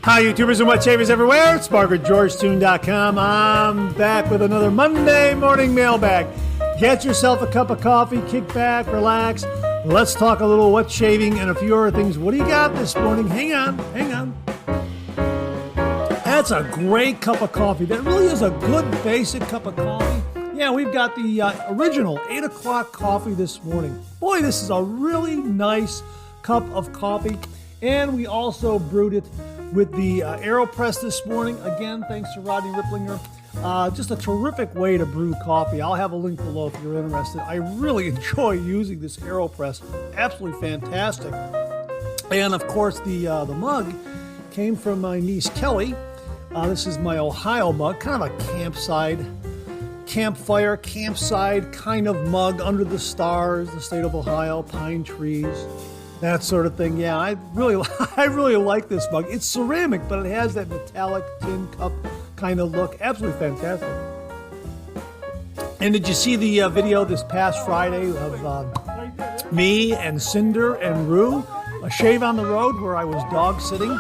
Hi, YouTubers and wet shavers everywhere. It's MargaretGeorgeTune.com. I'm back with another Monday morning mailbag. Get yourself a cup of coffee, kick back, relax. Let's talk a little wet shaving and a few other things. What do you got this morning? Hang on. That's a great cup of coffee. That really is a good basic cup of coffee. Yeah, we've got the original 8 o'clock coffee this morning. Boy, this is a really nice cup of coffee. And we also brewed it with the AeroPress this morning. Again, thanks to Rodney Ripplinger. Just a terrific way to brew coffee. I'll have a link below if you're interested. I really enjoy using this AeroPress. Absolutely fantastic. And of course, the mug came from my niece Kelly. This is my Ohio mug, kind of a campfire, campsite kind of mug under the stars, the state of Ohio, pine trees, that sort of thing. Yeah, I really like this mug. It's ceramic, but it has that metallic tin cup kind of look. Absolutely fantastic. And did you see the video this past Friday of me and Cinder and Rue, a shave on the road where I was dog sitting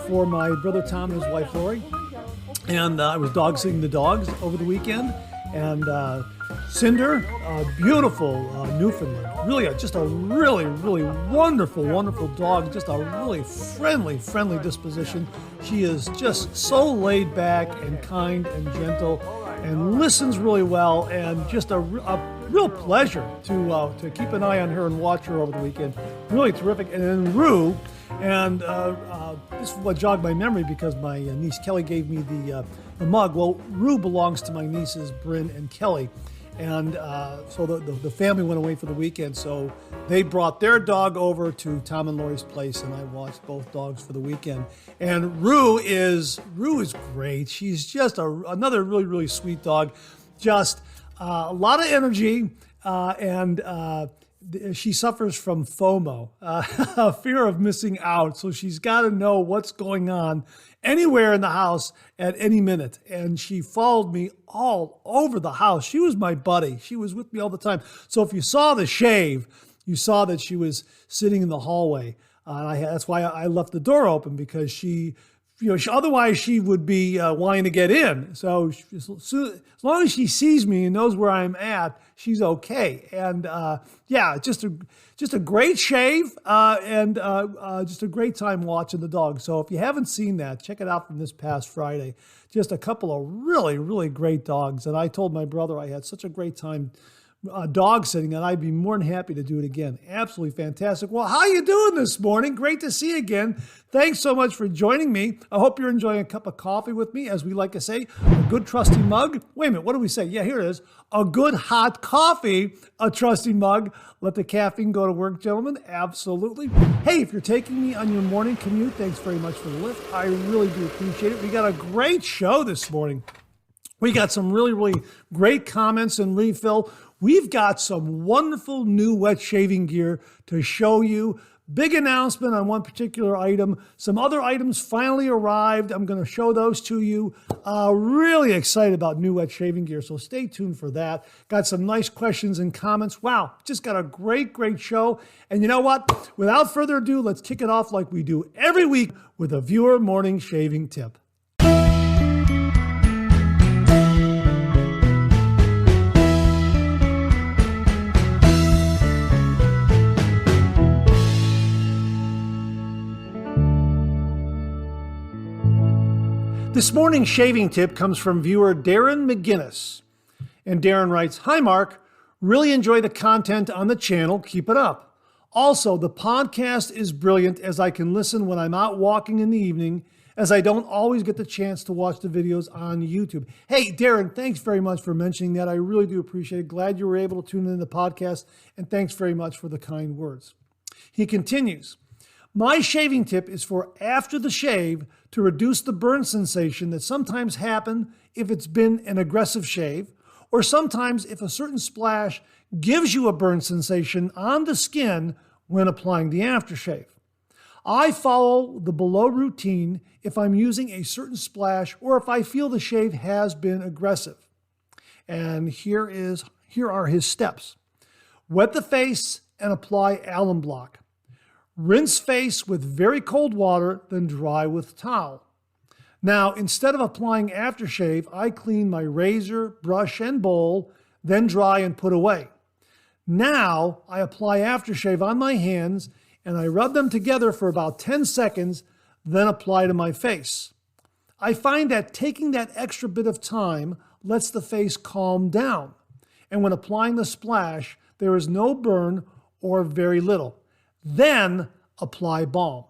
for my brother Tom and his wife Lori? And I was dog sitting the dogs over the weekend. And Cinder, beautiful Newfoundland, really just a really wonderful dog, just a really friendly disposition. She is just so laid back and kind and gentle and listens really well, and just a real pleasure to keep an eye on her and watch her over the weekend. Really terrific. And then Rue, and this is what jogged my memory because my niece Kelly gave me the mug. Well, Rue belongs to my nieces Bryn and Kelly, and so the family went away for the weekend, so they brought their dog over to Tom and Lori's place, and I watched both dogs for the weekend. And Rue is great. She's just another really sweet dog, just a lot of energy, and she suffers from FOMO, a fear of missing out. So she's got to know what's going on anywhere in the house at any minute. And she followed me all over the house. She was my buddy. She was with me all the time. So if you saw the shave, you saw that she was sitting in the hallway. That's why I left the door open, because otherwise she would be wanting to get in. So as long as she sees me and knows where I'm at, she's okay. And just a great shave and just a great time watching the dog. So if you haven't seen that, check it out from this past Friday. Just a couple of really great dogs. And I told my brother I had such a great time dog sitting, and I'd be more than happy to do it again. Absolutely fantastic. Well, how you doing this morning? Great to see you again. Thanks so much for joining me. I hope you're enjoying a cup of coffee with me, as we like to say, a good trusty mug. Wait a minute, what do we say? Yeah, here it is. A good hot coffee, a trusty mug. Let the caffeine go to work, gentlemen. Absolutely. Hey, if you're taking me on your morning commute, thanks very much for the lift. I really do appreciate it. We got a great show this morning. We got some really great comments and refill. We've got some wonderful new wet shaving gear to show you. Big announcement on one particular item. Some other items finally arrived. I'm going to show those to you. Really excited about new wet shaving gear, so stay tuned for that. Got some nice questions and comments. Wow, just got a great show. And you know what? Without further ado, let's kick it off like we do every week with a viewer morning shaving tip. This morning's shaving tip comes from viewer Darren McGinnis. And Darren writes, "Hi Mark, really enjoy the content on the channel, keep it up. Also, the podcast is brilliant as I can listen when I'm out walking in the evening, as I don't always get the chance to watch the videos on YouTube." Hey Darren, thanks very much for mentioning that. I really do appreciate it. Glad you were able to tune in the podcast, and thanks very much for the kind words. He continues, "My shaving tip is for after the shave to reduce the burn sensation that sometimes happen if it's been an aggressive shave, or sometimes if a certain splash gives you a burn sensation on the skin when applying the aftershave. I follow the below routine if I'm using a certain splash or if I feel the shave has been aggressive." And here are his steps. Wet the face and apply alum block. Rinse face with very cold water, then dry with towel. Now, instead of applying aftershave, I clean my razor, brush, and bowl, then dry and put away. Now, I apply aftershave on my hands and I rub them together for about 10 seconds, then apply to my face. I find that taking that extra bit of time lets the face calm down. And when applying the splash, there is no burn or very little. Then apply balm.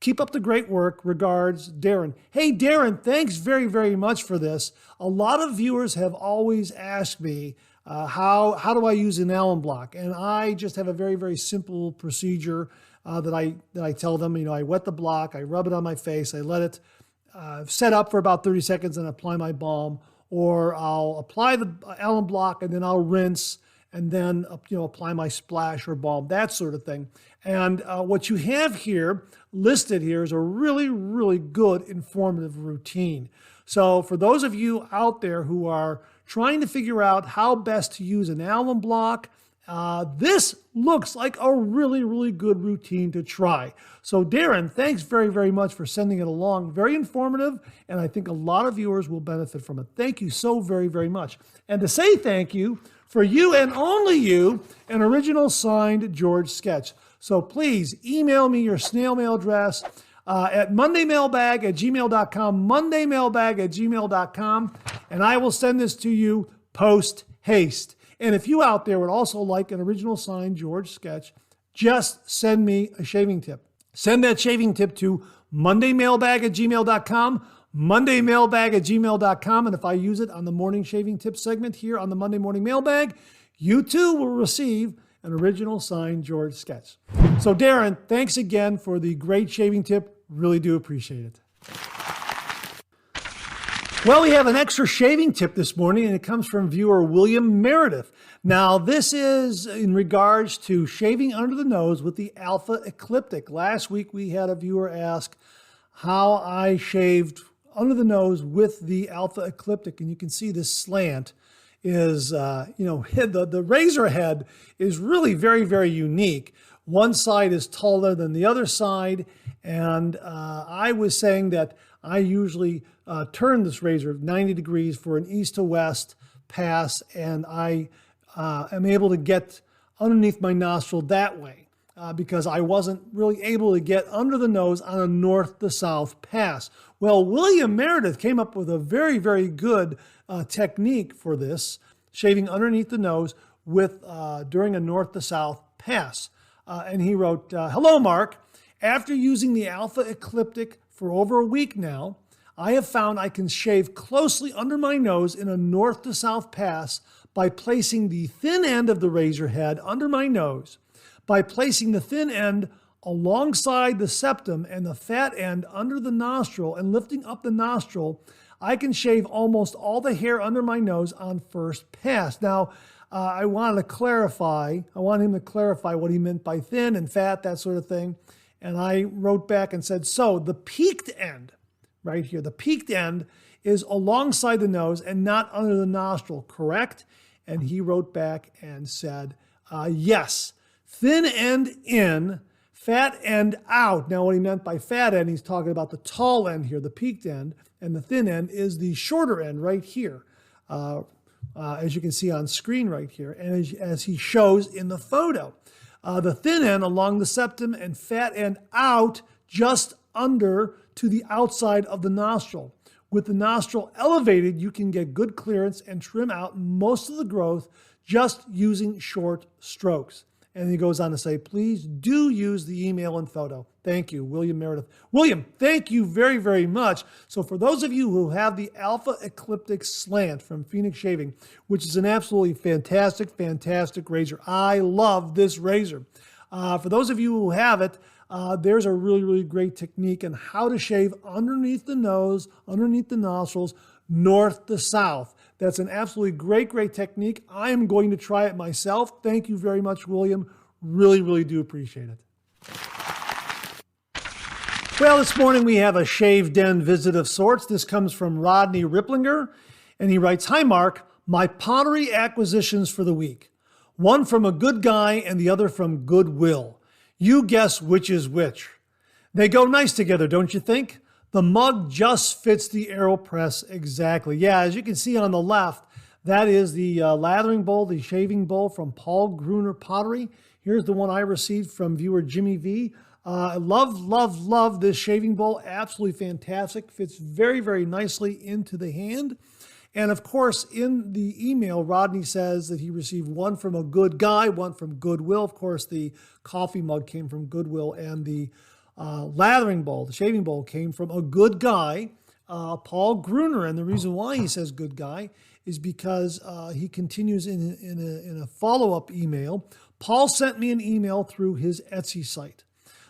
Keep up the great work. Regards, Darren. Hey, Darren, thanks very, very much for this. A lot of viewers have always asked me, how do I use an alum block? And I just have a very, very simple procedure that I tell them. I wet the block, I rub it on my face, I let it set up for about 30 seconds and apply my balm. Or I'll apply the alum block and then I'll rinse and then apply my splash or balm, that sort of thing. And what you have here, listed here, is a really, really good informative routine. So for those of you out there who are trying to figure out how best to use an alum block, this looks like a really, really good routine to try. So Darren, thanks very, very much for sending it along. Very informative, and I think a lot of viewers will benefit from it. Thank you so very, very much. And to say thank you, for you and only you, an original signed George sketch. So please email me your snail mail address at mondaymailbag@gmail.com, mondaymailbag@gmail.com, and I will send this to you post haste. And if you out there would also like an original signed George sketch, just send me a shaving tip. Send that shaving tip to mondaymailbag@gmail.com, mondaymailbag@gmail.com. And if I use it on the morning shaving tip segment here on the Monday Morning Mailbag, you too will receive an original signed George sketch. So Darren, thanks again for the great shaving tip. Really do appreciate it. Well, we have an extra shaving tip this morning, and it comes from viewer William Meredith. Now, this is in regards to shaving under the nose with the Alpha Ecliptic. Last week, we had a viewer ask how I shaved under the nose with the Alpha Ecliptic, and you can see this slant is, the razor head is really very, very unique. One side is taller than the other side, and I was saying that I usually turn this razor 90 degrees for an east to west pass, and I am able to get underneath my nostril that way because I wasn't really able to get under the nose on a north to south pass. Well, William Meredith came up with a very, very good technique for this, shaving underneath the nose with during a north to south pass. And he wrote, "Hello, Mark. After using the Alpha Ecliptic for over a week now, I have found I can shave closely under my nose in a north to south pass by placing the thin end of the razor head under my nose, by placing the thin end alongside the septum and the fat end under the nostril and lifting up the nostril. I can shave almost all the hair under my nose on first pass." Now, I wanted to clarify. I want him to clarify what he meant by thin and fat, that sort of thing. And I wrote back and said, so the peaked end, right here, the peaked end is alongside the nose and not under the nostril, correct? And he wrote back and said, yes, thin end in, fat end out. Now, what he meant by fat end, he's talking about the tall end here, the peaked end, and the thin end is the shorter end right here, as you can see on screen right here, and as he shows in the photo. The thin end along the septum and fat end out just under to the outside of the nostril. With the nostril elevated, you can get good clearance and trim out most of the growth just using short strokes. And he goes on to say, please do use the email and photo. Thank you, William Meredith. William, thank you very, very much. So for those of you who have the Alpha Ecliptic Slant from Phoenix Shaving, which is an absolutely fantastic, fantastic razor. I love this razor. For those of you who have it, there's a really, really great technique on how to shave underneath the nose, underneath the nostrils, north to south. That's an absolutely great, great technique. I am going to try it myself. Thank you very much, William. Really, really do appreciate it. Well, this morning we have a shave den visit of sorts. This comes from Rodney Ripplinger, and he writes, "Hi, Mark. My pottery acquisitions for the week. One from a good guy and the other from Goodwill. You guess which is which. They go nice together, don't you think? The mug just fits the AeroPress exactly. Yeah, as you can see on the left, that is the lathering bowl, the shaving bowl from Paul Gruner Pottery. Here's the one I received from viewer Jimmy V. Love this shaving bowl. Absolutely fantastic. Fits very, very nicely into the hand. And of course, in the email, Rodney says that he received one from a good guy, one from Goodwill. Of course, the coffee mug came from Goodwill, and the lathering bowl, the shaving bowl, came from a good guy, Paul Gruner. And the reason why he says good guy is because he continues in a follow-up email. Paul sent me an email through his Etsy site.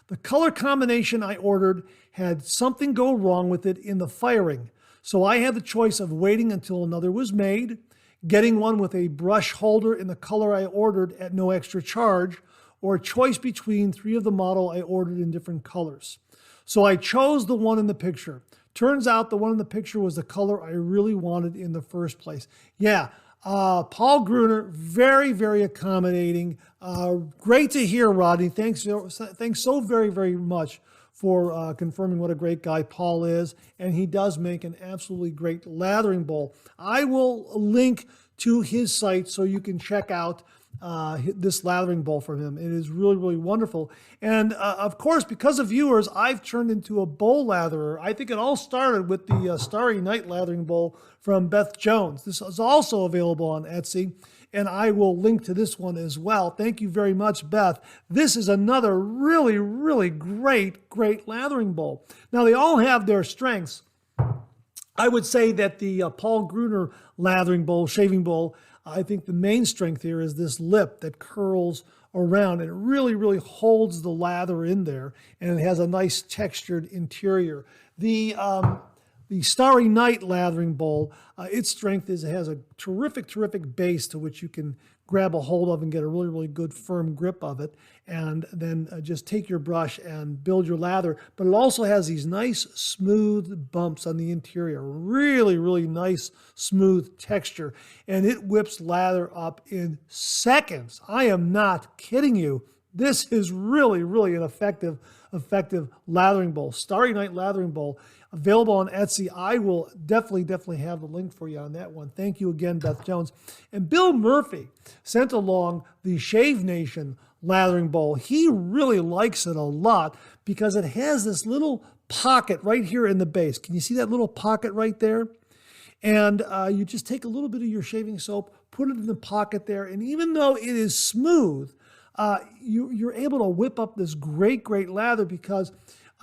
The color combination I ordered had something go wrong with it in the firing. So I had the choice of waiting until another was made, getting one with a brush holder in the color I ordered at no extra charge, or a choice between 3 of the model I ordered in different colors. So I chose the one in the picture. Turns out the one in the picture was the color I really wanted in the first place. Yeah, Paul Gruner, very, very accommodating. Great to hear, Rodney. Thanks so very, very much for confirming what a great guy Paul is. And he does make an absolutely great lathering bowl. I will link to his site so you can check out this lathering bowl from him. It is really, really wonderful. And of course, because of viewers, I've turned into a bowl latherer. I think it all started with the Starry Night lathering bowl from Beth Jones. This is also available on Etsy, and I will link to this one as well. Thank you very much, Beth. This is another really, really great lathering bowl. Now, they all have their strengths. I would say that the Paul Gruner lathering bowl, shaving bowl, I think the main strength here is this lip that curls around, and it really, really holds the lather in there, and it has a nice textured interior. The Starry Night lathering bowl, its strength is it has a terrific base to which you can grab a hold of and get a really, really good firm grip of it, and then just take your brush and build your lather. But it also has these nice smooth bumps on the interior, really, really nice smooth texture, and it whips lather up in seconds. I am not kidding you. This is really, really an effective lathering bowl. Starry Night lathering bowl, available on Etsy. I will definitely have the link for you on that one. Thank you again, Beth Jones. And Bill Murphy sent along the Shave Nation lathering bowl. He really likes it a lot because it has this little pocket right here in the base. Can you see that little pocket right there? And you just take a little bit of your shaving soap, put it in the pocket there, and even though it is smooth, you're able to whip up this great lather because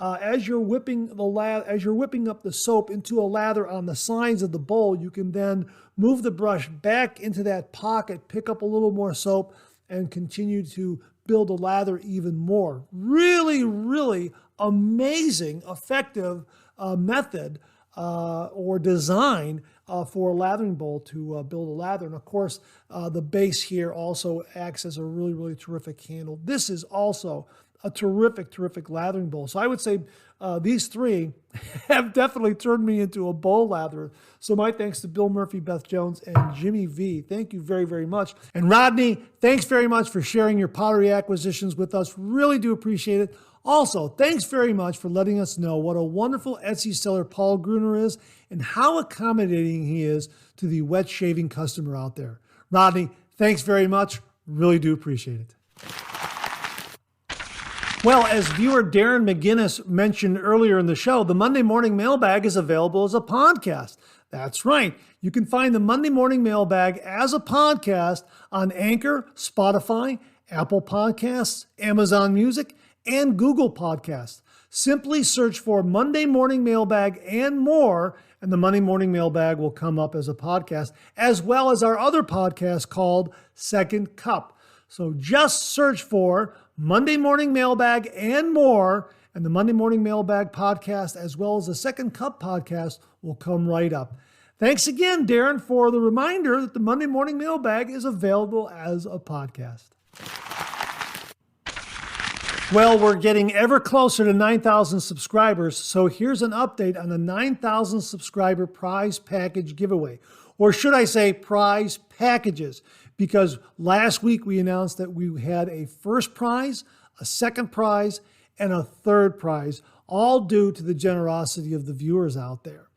as you're whipping up the soap into a lather on the sides of the bowl, you can then move the brush back into that pocket, pick up a little more soap, and continue to build a lather even more. Really, really amazing, effective method or design for a lathering bowl to build a lather. And of course, the base here also acts as a really, really terrific handle. This is also a terrific lathering bowl. So I would say these three have definitely turned me into a bowl latherer. So my thanks to Bill Murphy, Beth Jones, and Jimmy V. Thank you very, very much. And Rodney, thanks very much for sharing your pottery acquisitions with us. Really do appreciate it. Also, thanks very much for letting us know what a wonderful Etsy seller Paul Gruner is and how accommodating he is to the wet shaving customer out there. Rodney, thanks very much. Really do appreciate it. Well, as viewer Darren McGinnis mentioned earlier in the show, the Monday Morning Mailbag is available as a podcast. That's right. You can find the Monday Morning Mailbag as a podcast on Anchor, Spotify, Apple Podcasts, Amazon Music, and Google Podcasts. Simply search for Monday Morning Mailbag and more, and the Monday Morning Mailbag will come up as a podcast, as well as our other podcast called Second Cup. So just search for Monday Morning Mailbag and more, and the Monday Morning Mailbag podcast, as well as the Second Cup podcast, will come right up. Thanks again, Darren, for the reminder that the Monday Morning Mailbag is available as a podcast. Well, we're getting ever closer to 9,000 subscribers, so here's an update on the 9,000 subscriber prize package giveaway. Or should I say prize packages? Because last week we announced that we had a first prize, a second prize, and a third prize, all due to the generosity of the viewers out there.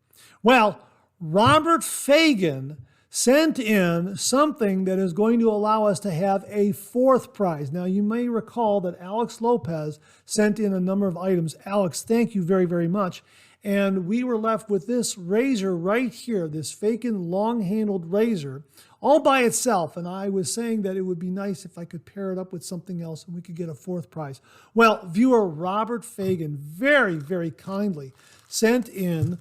Well, Robert Fagan sent in something that is going to allow us to have a fourth prize. Now, you may recall that Alex Lopez sent in a number of items. Alex, thank you very, very much. And we were left with this razor right here, this Fagan long-handled razor, all by itself. And I was saying that it would be nice if I could pair it up with something else and we could get a fourth prize. Well, viewer Robert Fagan very, very kindly sent in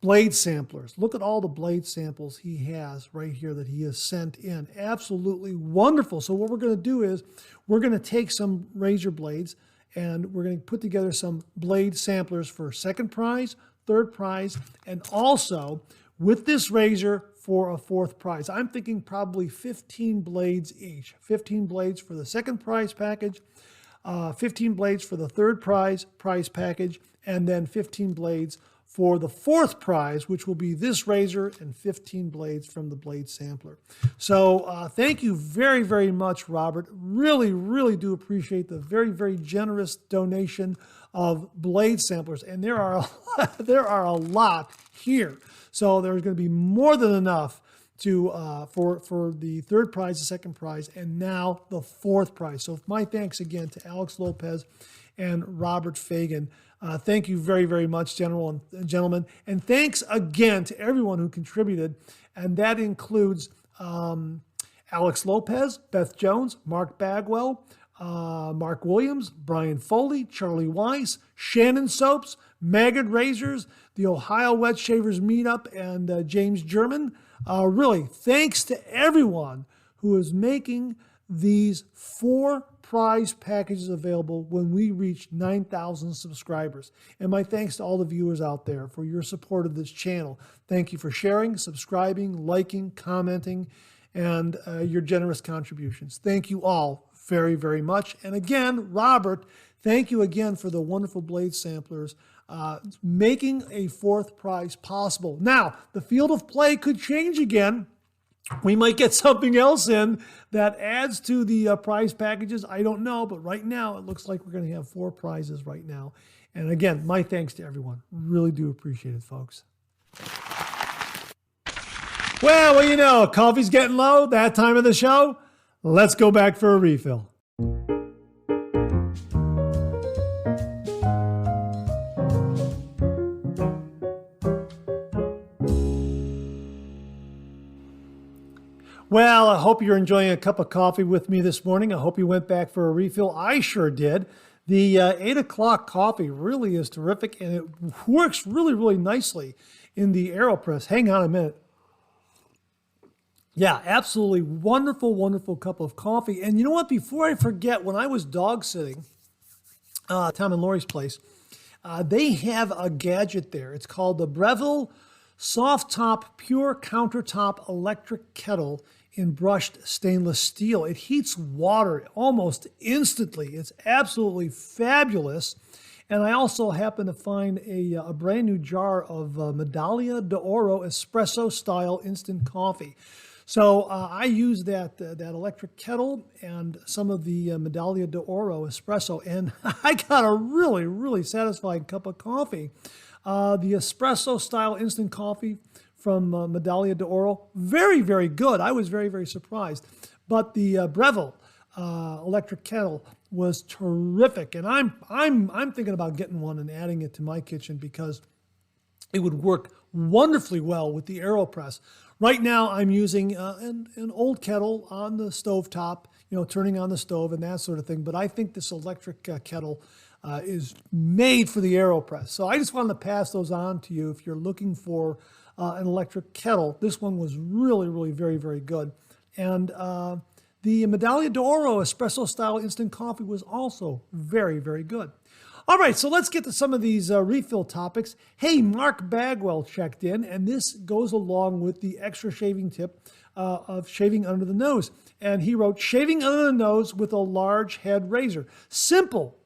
blade samplers. Look at all the blade samples he has right here that he has sent in. Absolutely wonderful. So what we're going to do is we're going to take some razor blades and we're going to put together some blade samplers for second prize, third prize, and also with this razor for a fourth prize. I'm thinking probably 15 blades each. 15 blades for the second prize package, 15 blades for the third prize package, and then 15 blades for the fourth prize, which will be this razor and 15 blades from the blade sampler. So thank you very, very much, Robert. Really, really do appreciate the very, very generous donation of blade samplers. And there are a lot here. So there's going to be more than enough to for the third prize, the second prize, and now the fourth prize. So my thanks again to Alex Lopez and Robert Fagan. Thank you very, very much, gentlemen. And thanks again to everyone who contributed. And that includes Alex Lopez, Beth Jones, Mark Bagwell, Mark Williams, Brian Foley, Charlie Weiss, Shannon Soaps, Maggot Razors, the Ohio Wet Shavers Meetup, and James German. Really, thanks to everyone who is making these four prize packages available when we reach 9,000 subscribers. And my thanks to all the viewers out there for your support of this channel. Thank you for sharing, subscribing, liking, commenting, and your generous contributions. Thank you all very, very much. And again, Robert, thank you again for the wonderful blade samplers, making a fourth prize possible. Now, the field of play could change again. We might get something else in that adds to the prize packages. I don't know, but right now it looks like we're going to have four prizes right now. And again, my thanks to everyone. Really do appreciate it, folks. Well, you know, coffee's getting low, that time of the show. Let's go back for a refill. Well, I hope you're enjoying a cup of coffee with me this morning. I hope you went back for a refill. I sure did. The 8 o'clock coffee really is terrific, and it works really, really nicely in the AeroPress. Hang on a minute. Yeah, absolutely wonderful, wonderful cup of coffee. And you know what? Before I forget, when I was dog sitting, Tom and Lori's place, they have a gadget there. It's called the Bevel Soft Top Pure Countertop Electric Kettle in brushed stainless steel. It heats water almost instantly. It's absolutely fabulous. And I also happen to find a brand new jar of Medaglia d'Oro espresso style instant coffee. So I use that electric kettle and some of the Medaglia d'Oro espresso, and I got a really, really satisfying cup of coffee. The espresso style instant coffee from Medaglia d'Oro, very, very good. I was very, very surprised. But the Bevel electric kettle was terrific, and I'm thinking about getting one and adding it to my kitchen because it would work wonderfully well with the AeroPress. Right now, I'm using an old kettle on the stovetop, turning on the stove and that sort of thing. But I think this electric kettle is made for the AeroPress. So I just wanted to pass those on to you if you're looking for an electric kettle. This one was really, really very, very good. And the Medaglia d'Oro espresso style instant coffee was also very, very good. All right, so let's get to some of these refill topics. Hey, Mark Bagwell checked in, and this goes along with the extra shaving tip of shaving under the nose. And he wrote, shaving under the nose with a large head razor. Simple.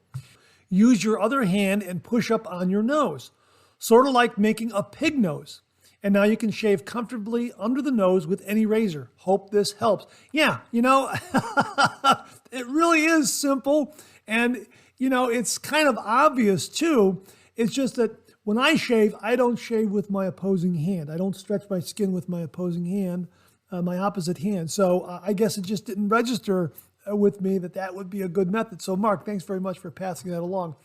Use your other hand and push up on your nose, sort of like making a pig nose. And now you can shave comfortably under the nose with any razor. Hope this helps. Yeah, it really is simple. And, you know, it's kind of obvious too. It's just that when I shave, I don't shave with my opposing hand. I don't stretch my skin with my opposing hand, my opposite hand. So I guess it just didn't register with me that that would be a good method. So Mark, thanks very much for passing that along.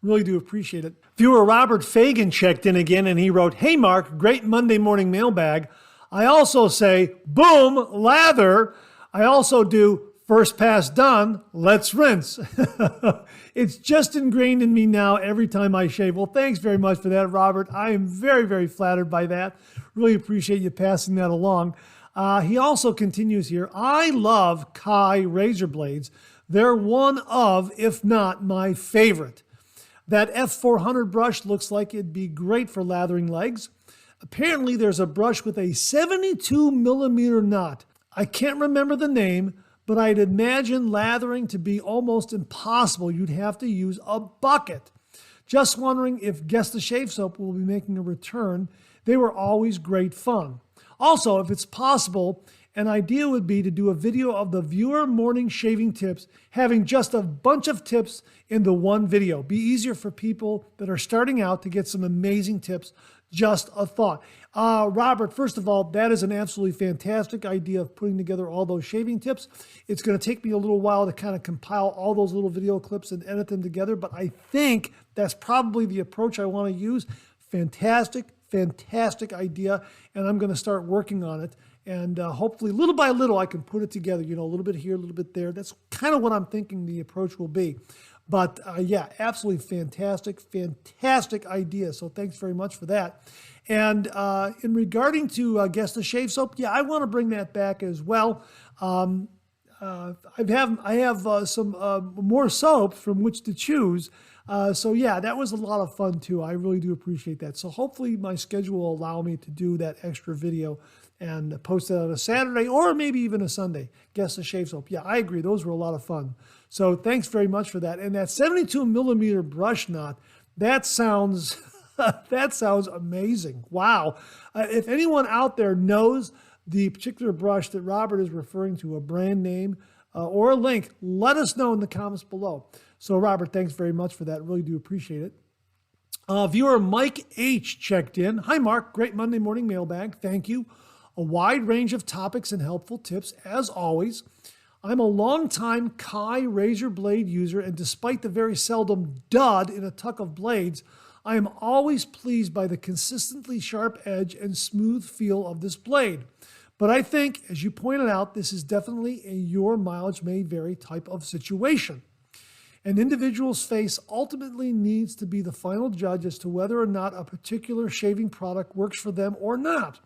Really do appreciate it. Viewer Robert Fagan checked in again and he wrote, "Hey Mark, great Monday morning mailbag. I also say, boom, lather. I also do first pass done, let's rinse." It's just ingrained in me now every time I shave. Well, thanks very much for that, Robert. I am very, very flattered by that. Really appreciate you passing that along. He also continues here, "I love Kai razor blades. They're one of, if not my favorite. That F400 brush looks like it'd be great for lathering legs. Apparently there's a brush with a 72 millimeter knot. I can't remember the name, but I'd imagine lathering to be almost impossible. You'd have to use a bucket. Just wondering if Guess the Shave Soap will be making a return. They were always great fun. Also, if it's possible, an idea would be to do a video of the viewer morning shaving tips, having just a bunch of tips in the one video. Be easier for people that are starting out to get some amazing tips. Just a thought." Robert, first of all, that is an absolutely fantastic idea of putting together all those shaving tips. It's going to take me a little while to kind of compile all those little video clips and edit them together, but I think that's probably the approach I want to use. Fantastic, fantastic idea, and I'm going to start working on it. And hopefully, little by little, I can put it together, you know, a little bit here, a little bit there. That's kind of what I'm thinking the approach will be. But yeah, absolutely fantastic, fantastic idea. So thanks very much for that. And in regarding to Guess the Shave Soap, yeah, I want to bring that back as well. I have some more soaps from which to choose. So yeah, that was a lot of fun too. I really do appreciate that. So hopefully my schedule will allow me to do that extra video and post it on a Saturday or maybe even a Sunday. Guess the Shave Soap. Yeah, I agree. Those were a lot of fun. So thanks very much for that. And that 72 millimeter brush knot, that sounds that sounds amazing. Wow. If anyone out there knows the particular brush that Robert is referring to, a brand name or a link, let us know in the comments below. So Robert, thanks very much for that. Really do appreciate it. Viewer Mike H checked in. "Hi Mark, great Monday morning mailbag. Thank you. A wide range of topics and helpful tips as always. I'm a longtime Kai razor blade user, and despite the very seldom dud in a tuck of blades, I am always pleased by the consistently sharp edge and smooth feel of this blade. But I think, as you pointed out, this is definitely a your mileage may vary type of situation. An individual's face ultimately needs to be the final judge as to whether or not a particular shaving product works for them or not,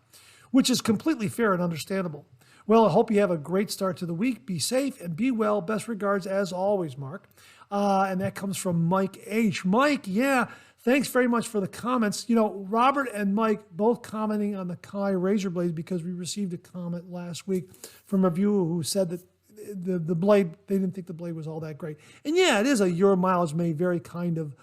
which is completely fair and understandable. Well, I hope you have a great start to the week. Be safe and be well. Best regards as always, Mark." And that comes from Mike H. Mike, yeah, thanks very much for the comments. You know, Robert and Mike both commenting on the Kai razor blades because we received a comment last week from a viewer who said that the blade, they didn't think the blade was all that great. And yeah, it is a your mileage may vary kind of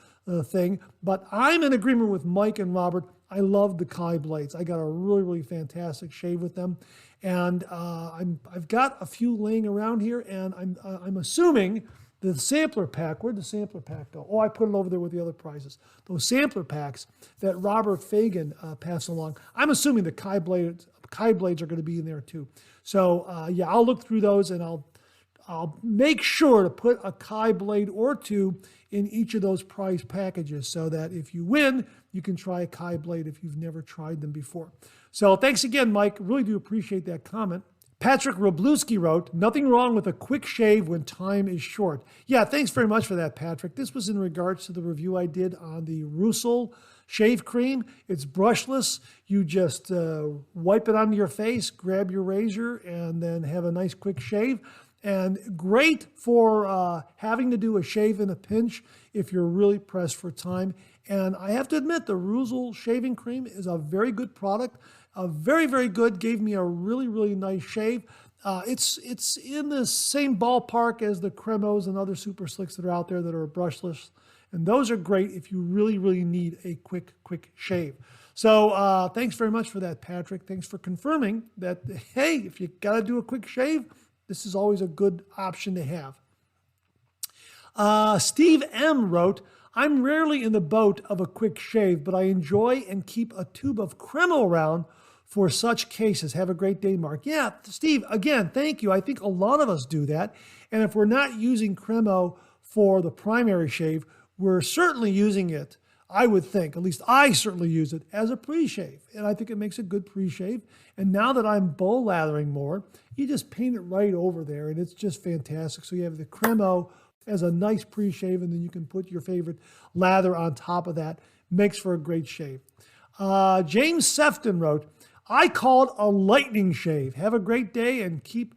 thing, but I'm in agreement with Mike and Robert. I love the Kai blades. I got a really, really fantastic shave with them. And I've got a few laying around here, and I'm assuming the sampler pack, where'd the sampler pack go? Oh, I put it over there with the other prizes. Those sampler packs that Robert Fagan passed along, I'm assuming the Kai blades are going to be in there too. So yeah, I'll look through those and I'll make sure to put a Kai blade or two in each of those prize packages so that if you win, you can try a Kai blade if you've never tried them before. So thanks again, Mike. Really do appreciate that comment. Patrick Robluski wrote, "Nothing wrong with a quick shave when time is short." Yeah, thanks very much for that, Patrick. This was in regards to the review I did on the Rockwell shave cream. It's brushless. You just wipe it onto your face, grab your razor, and then have a nice quick shave. And great for having to do a shave in a pinch if you're really pressed for time. And I have to admit, the Rockwell shaving cream is a very good product. Very, very good. Gave me a really, really nice shave. It's in the same ballpark as the Cremos and other super slicks that are out there that are brushless. And those are great if you really, really need a quick shave. So thanks very much for that, Patrick. Thanks for confirming that, hey, if you got to do a quick shave, this is always a good option to have. Steve M. wrote, I'm rarely in the boat of a quick shave, but I enjoy and keep a tube of Cremo around for such cases. Have a great day, Mark. Yeah, Steve, again, thank you. I think a lot of us do that. And if we're not using Cremo for the primary shave, we're certainly using it, I would think, at least I certainly use it as a pre-shave. And I think it makes a good pre-shave. And now that I'm bowl lathering more, you just paint it right over there and it's just fantastic. So you have the Cremo as a nice pre-shave, and then you can put your favorite lather on top of that. Makes for a great shave. James Sefton wrote, I call it a lightning shave. Have a great day and keep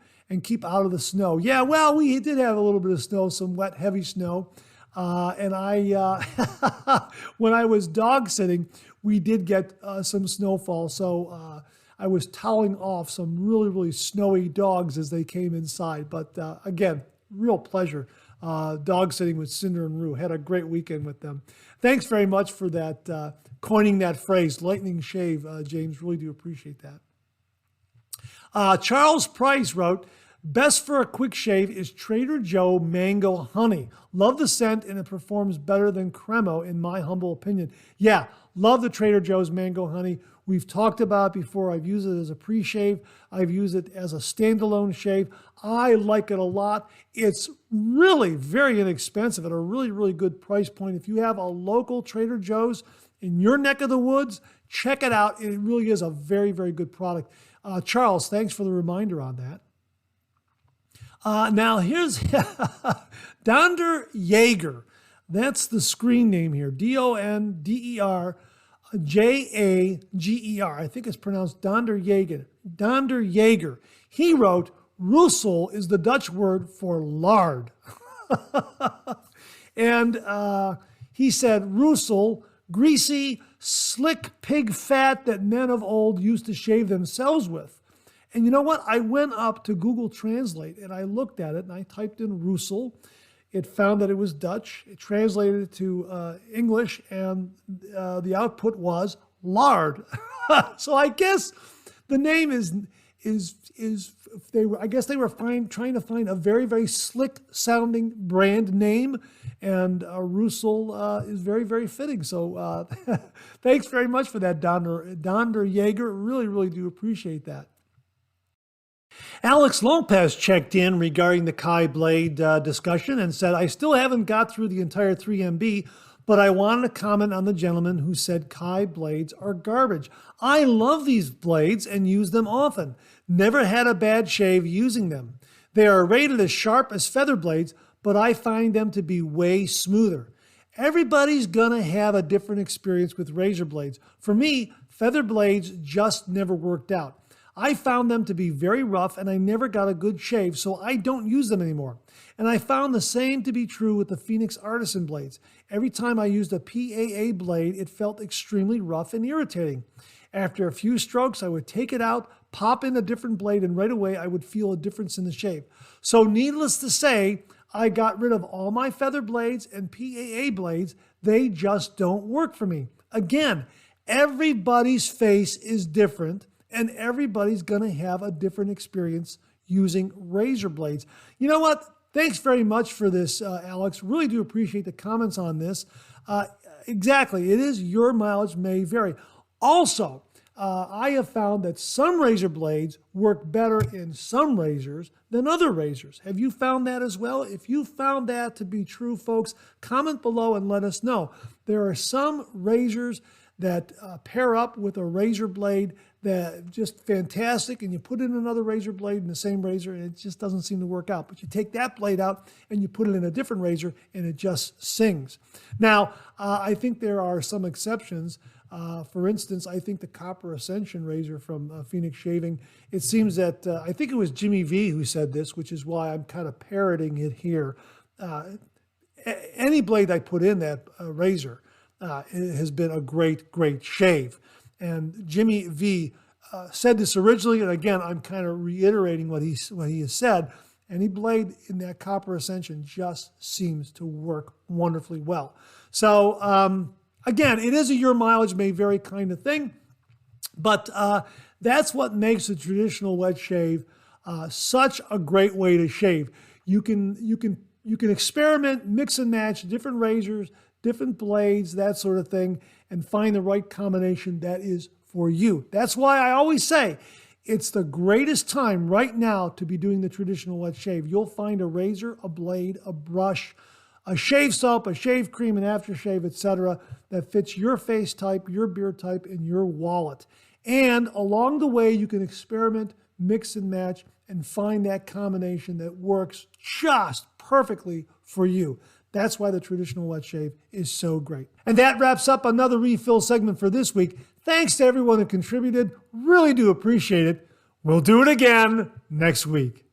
out of the snow. Yeah, well, we did have a little bit of snow, some wet, heavy snow. And I, when I was dog sitting, we did get some snowfall. So I was toweling off some really, really snowy dogs as they came inside. But again, real pleasure. Dog sitting with Cinder and Rue. Had a great weekend with them. Thanks very much for that, coining that phrase, lightning shave, James. Really do appreciate that. Charles Price wrote, best for a quick shave is Trader Joe Mango Honey. Love the scent and it performs better than Cremo in my humble opinion. Yeah, love the Trader Joe's Mango Honey. We've talked about it before. I've used it as a pre-shave. I've used it as a standalone shave. I like it a lot. It's really very inexpensive at a really, really good price point. If you have a local Trader Joe's in your neck of the woods, check it out. It really is a very, very good product. Charles, thanks for the reminder on that. Now here's Donder Jaeger. That's the screen name here. Donderjager. I think it's pronounced Donder Jaeger. Donder Jaeger. He wrote, Russel is the Dutch word for lard. And he said, Russel, greasy, slick pig fat that men of old used to shave themselves with. And you know what? I went up to Google Translate and I looked at it and I typed in Russel. It found that it was Dutch. It translated it to English and the output was lard. So I guess the name I guess they were trying to find a very, very slick sounding brand name, and Russel is very, very fitting. So thanks very much for that, Donder Jaeger. Really, really do appreciate that. Alex Lopez checked in regarding the Kai blade discussion and said, I still haven't got through the entire 3MB, but I wanted to comment on the gentleman who said Kai blades are garbage. I love these blades and use them often. Never had a bad shave using them. They are rated as sharp as feather blades, but I find them to be way smoother. Everybody's gonna have a different experience with razor blades. For me, feather blades just never worked out. I found them to be very rough and I never got a good shave, so I don't use them anymore. And I found the same to be true with the Phoenix Artisan blades. Every time I used a PAA blade, it felt extremely rough and irritating. After a few strokes, I would take it out, pop in a different blade, and right away I would feel a difference in the shave. So needless to say, I got rid of all my feather blades and PAA blades. They just don't work for me. Again, everybody's face is different, and everybody's gonna have a different experience using razor blades. You know what? Thanks very much for this, Alex. Really do appreciate the comments on this. Exactly, it is your mileage may vary. Also, I have found that some razor blades work better in some razors than other razors. Have you found that as well? If you found that to be true, folks, comment below and let us know. There are some razors that pair up with a razor blade that just fantastic, and you put in another razor blade in the same razor and it just doesn't seem to work out. But you take that blade out and you put it in a different razor and it just sings. Now, I think there are some exceptions. For instance, I think the copper Ascension razor from Phoenix Shaving, it seems that, I think it was Jimmy V who said this, which is why I'm kind of parroting it here. Any blade I put in that razor, it has been a great, great shave. And Jimmy V said this originally, and again, I'm kind of reiterating what he has said. Any blade in that copper Ascension just seems to work wonderfully well. So again, it is a your mileage may vary kind of thing, but that's what makes a traditional wet shave such a great way to shave. You can you can experiment, mix and match different razors, different blades, that sort of thing, and find the right combination that is for you. That's why I always say it's the greatest time right now to be doing the traditional wet shave. You'll find a razor, a blade, a brush, a shave soap, a shave cream, an aftershave, etc., that fits your face type, your beard type, and your wallet. And along the way, you can experiment, mix and match, and find that combination that works just perfectly for you. That's why the traditional wet shave is so great. And that wraps up another refill segment for this week. Thanks to everyone who contributed. Really do appreciate it. We'll do it again next week.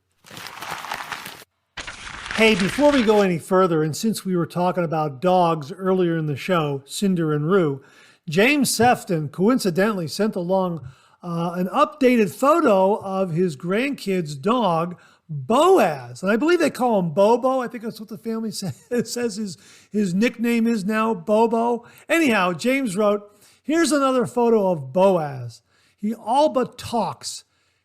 Hey, before we go any further, and since we were talking about dogs earlier in the show, Cinder and Rue, James Sefton coincidentally sent along an updated photo of his grandkid's dog, Boaz. And I believe they call him Bobo. I think that's what the family says his nickname is now, Bobo. Anyhow, James wrote, "Here's another photo of Boaz. He all but talks.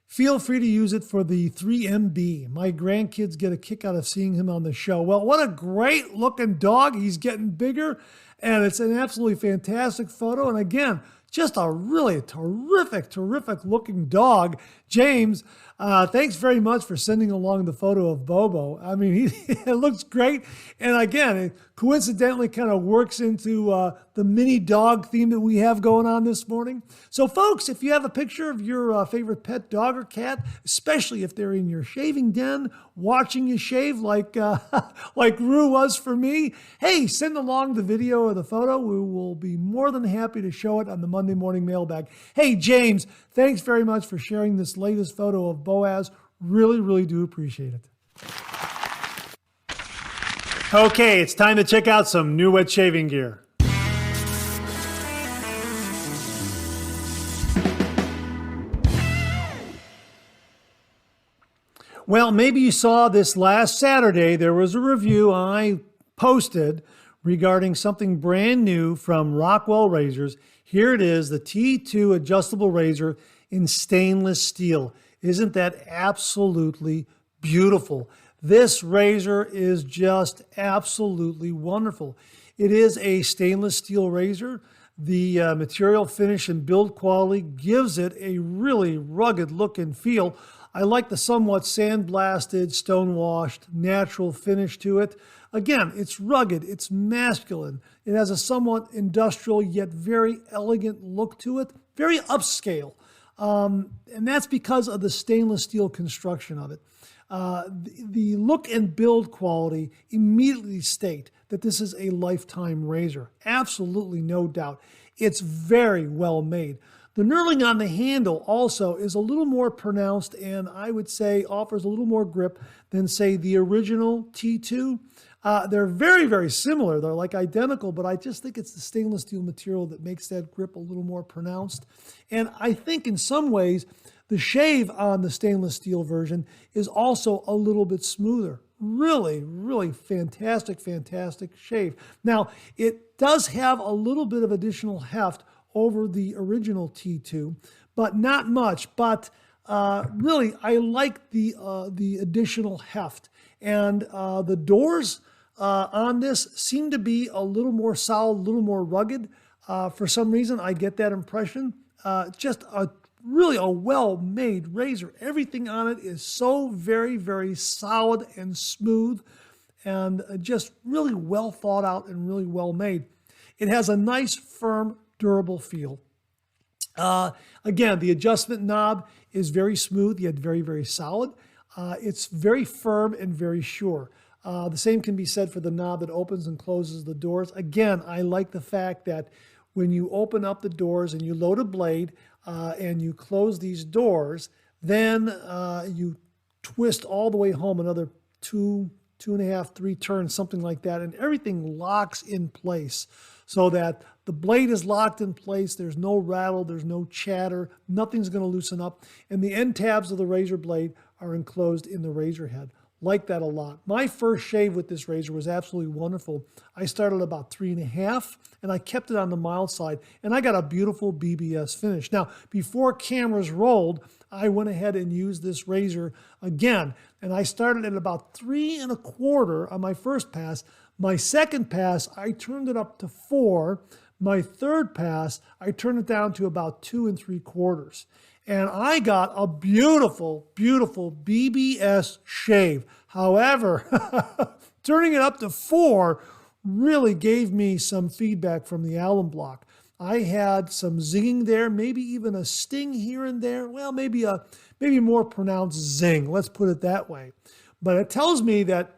Feel free to use it for the 3MB. My grandkids get a kick out of seeing him on the show." Well, what a great looking dog. He's getting bigger, and it's an absolutely fantastic photo. And again, just a really terrific looking dog. James, thanks very much for sending along the photo of Bobo. I mean, it looks great. And again, it coincidentally kind of works into the mini dog theme that we have going on this morning. So folks, if you have a picture of your favorite pet dog or cat, especially if they're in your shaving den, watching you shave like Rue was for me, hey, send along the video or the photo. We will be more than happy to show it on the Monday morning mailbag. Hey, James, thanks very much for sharing this latest photo of Boaz. Really do appreciate it. Okay, it's time to check out some new wet shaving gear. Well, maybe you saw this last Saturday, there was a review I posted regarding something brand new from Rockwell razors. Here it is, the T2 adjustable razor in stainless steel. Isn't that absolutely beautiful? This razor is just absolutely wonderful. It is a stainless steel razor. The material finish and build quality gives it a really rugged look and feel. I like the somewhat sandblasted, stone-washed, natural finish to it. Again, it's rugged, it's masculine. It has a somewhat industrial yet very elegant look to it, very upscale. And that's because of the stainless steel construction of it. The look and build quality immediately state that this is a lifetime razor. Absolutely no doubt. It's very well made. The knurling on the handle also is a little more pronounced and I would say offers a little more grip than, say, the original T2. They're very similar. They're like identical, but I just think it's the stainless steel material that makes that grip a little more pronounced. And I think in some ways, the shave on the stainless steel version is also a little bit smoother. Really fantastic shave. Now, it does have a little bit of additional heft over the original T2, but not much. But really, I like the additional heft. And the doors on this seem to be a little more solid, a little more rugged. For some reason, I get that impression. Just really a well-made razor. Everything on it is so very solid and smooth and just really well thought out and really well made. It has a nice, firm, durable feel. Again, the adjustment knob is very smooth, yet very solid. It's very firm and very sure. The same can be said for the knob that opens and closes the doors. Again, I like the fact that when you open up the doors and you load a blade and you close these doors, then you twist all the way home another two and a half, 3 turns, something like that, and everything locks in place so that the blade is locked in place. There's no rattle, there's no chatter, nothing's going to loosen up, and the end tabs of the razor blade are enclosed in the razor head. Like that a lot. My first shave with this razor was absolutely wonderful. I started about 3.5, and I kept it on the mild side, and I got a beautiful BBS finish. Now, before cameras rolled, I went ahead and used this razor again, and I started at about 3.25 on my first pass. My second pass, I turned it up to 4. My third pass, I turned it down to about 2.75. And I got a beautiful, beautiful BBS shave. However, turning it up to 4 really gave me some feedback from the alum block. I had some zinging there, maybe even a sting here and there. Well, maybe more pronounced zing. Let's put it that way. But it tells me that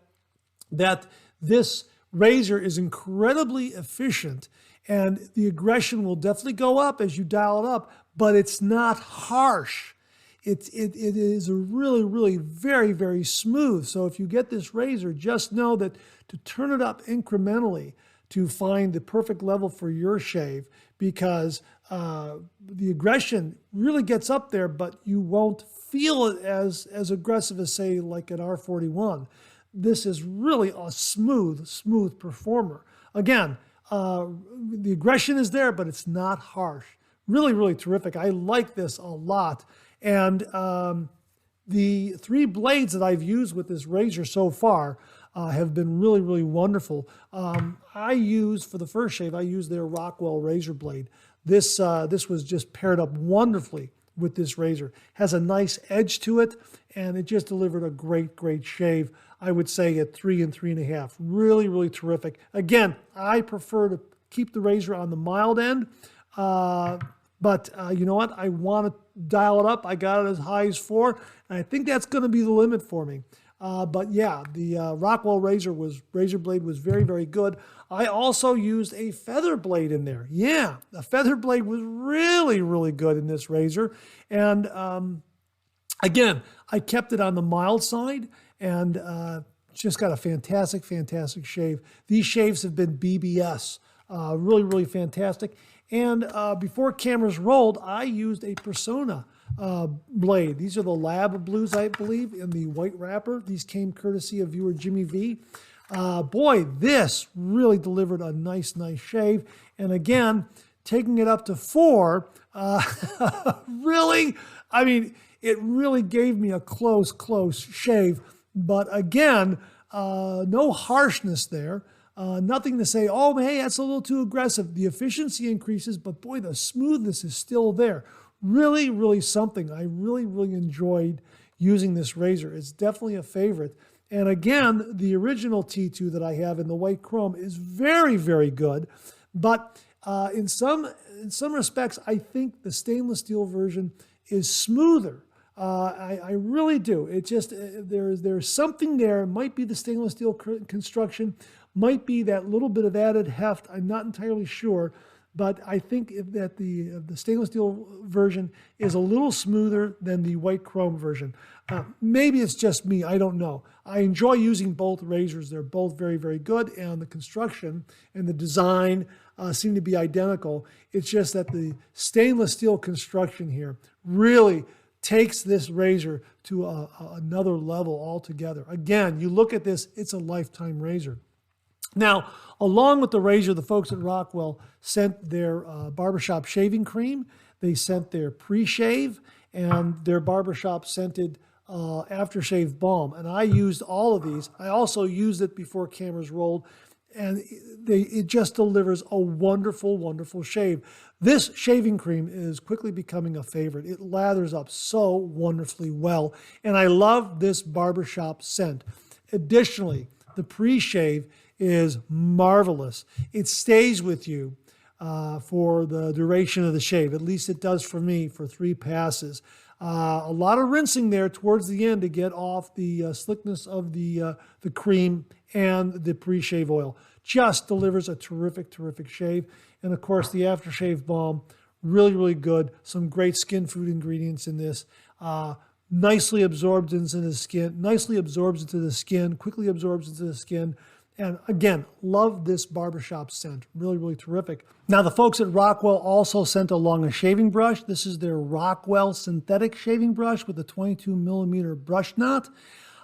this razor is incredibly efficient, and the aggression will definitely go up as you dial it up, but it's not harsh. It is a really, really very, very smooth. So if you get this razor, just know that to turn it up incrementally to find the perfect level for your shave, because the aggression really gets up there, but you won't feel it as aggressive as, say, like an R41. This is really a smooth performer. Again, the aggression is there, but it's not harsh. Really, really terrific. I like this a lot. And the 3 blades that I've used with this razor so far have been really, really wonderful. I used, for the first shave, I used their Rockwell razor blade. This was just paired up wonderfully with this razor. Has a nice edge to it, and it just delivered a great, great shave. I would say at 3 and 3.5. Really, really terrific. Again, I prefer to keep the razor on the mild end, but you know what? I want to dial it up. I got it as high as 4, and I think that's going to be the limit for me. But yeah, the Rockwell razor blade was very, very good. I also used a feather blade in there. Yeah, the feather blade was really, really good in this razor. And again, I kept it on the mild side, and just got a fantastic, fantastic shave. These shaves have been BBS, really, really fantastic. And before cameras rolled, I used a Persona blade. These are the Lab Blues, I believe, in the white wrapper. These came courtesy of viewer Jimmy V. Boy, this really delivered a nice, nice shave. And again, taking it up to 4, really, I mean, it really gave me a close shave. But again, no harshness there. Nothing to say, oh, hey, that's a little too aggressive. The efficiency increases, but boy, the smoothness is still there. Really, really something. I really, really enjoyed using this razor. It's definitely a favorite. And again, the original T2 that I have in the white chrome is very, very good. But in some respects, I think the stainless steel version is smoother. I really do. It just, there's something there. It might be the stainless steel construction, might be that little bit of added heft. I'm not entirely sure, but I think that the stainless steel version is a little smoother than the white chrome version. Maybe it's just me. I don't know. I enjoy using both razors. They're both very, very good, and the construction and the design seem to be identical. It's just that the stainless steel construction here really takes this razor to another level altogether. Again, you look at this, it's a lifetime razor. Now, along with the razor, the folks at Rockwell sent their barbershop shaving cream. They sent their pre-shave and their barbershop scented aftershave balm. And I used all of these. I also used it before cameras rolled. And it just delivers a wonderful, wonderful shave. This shaving cream is quickly becoming a favorite. It lathers up so wonderfully well. And I love this barbershop scent. Additionally, the pre-shave is marvelous. It stays with you for the duration of the shave. At least it does for me for 3 passes. A lot of rinsing there towards the end to get off the slickness of the cream and the pre-shave oil. Just delivers a terrific, terrific shave. And of course, the aftershave balm, really, really good. Some great skin food ingredients in this. Nicely absorbs into the skin, quickly absorbs into the skin. And again, love this barbershop scent. Really, really terrific. Now, the folks at Rockwell also sent along a shaving brush. This is their Rockwell synthetic shaving brush with a 22 millimeter brush knot.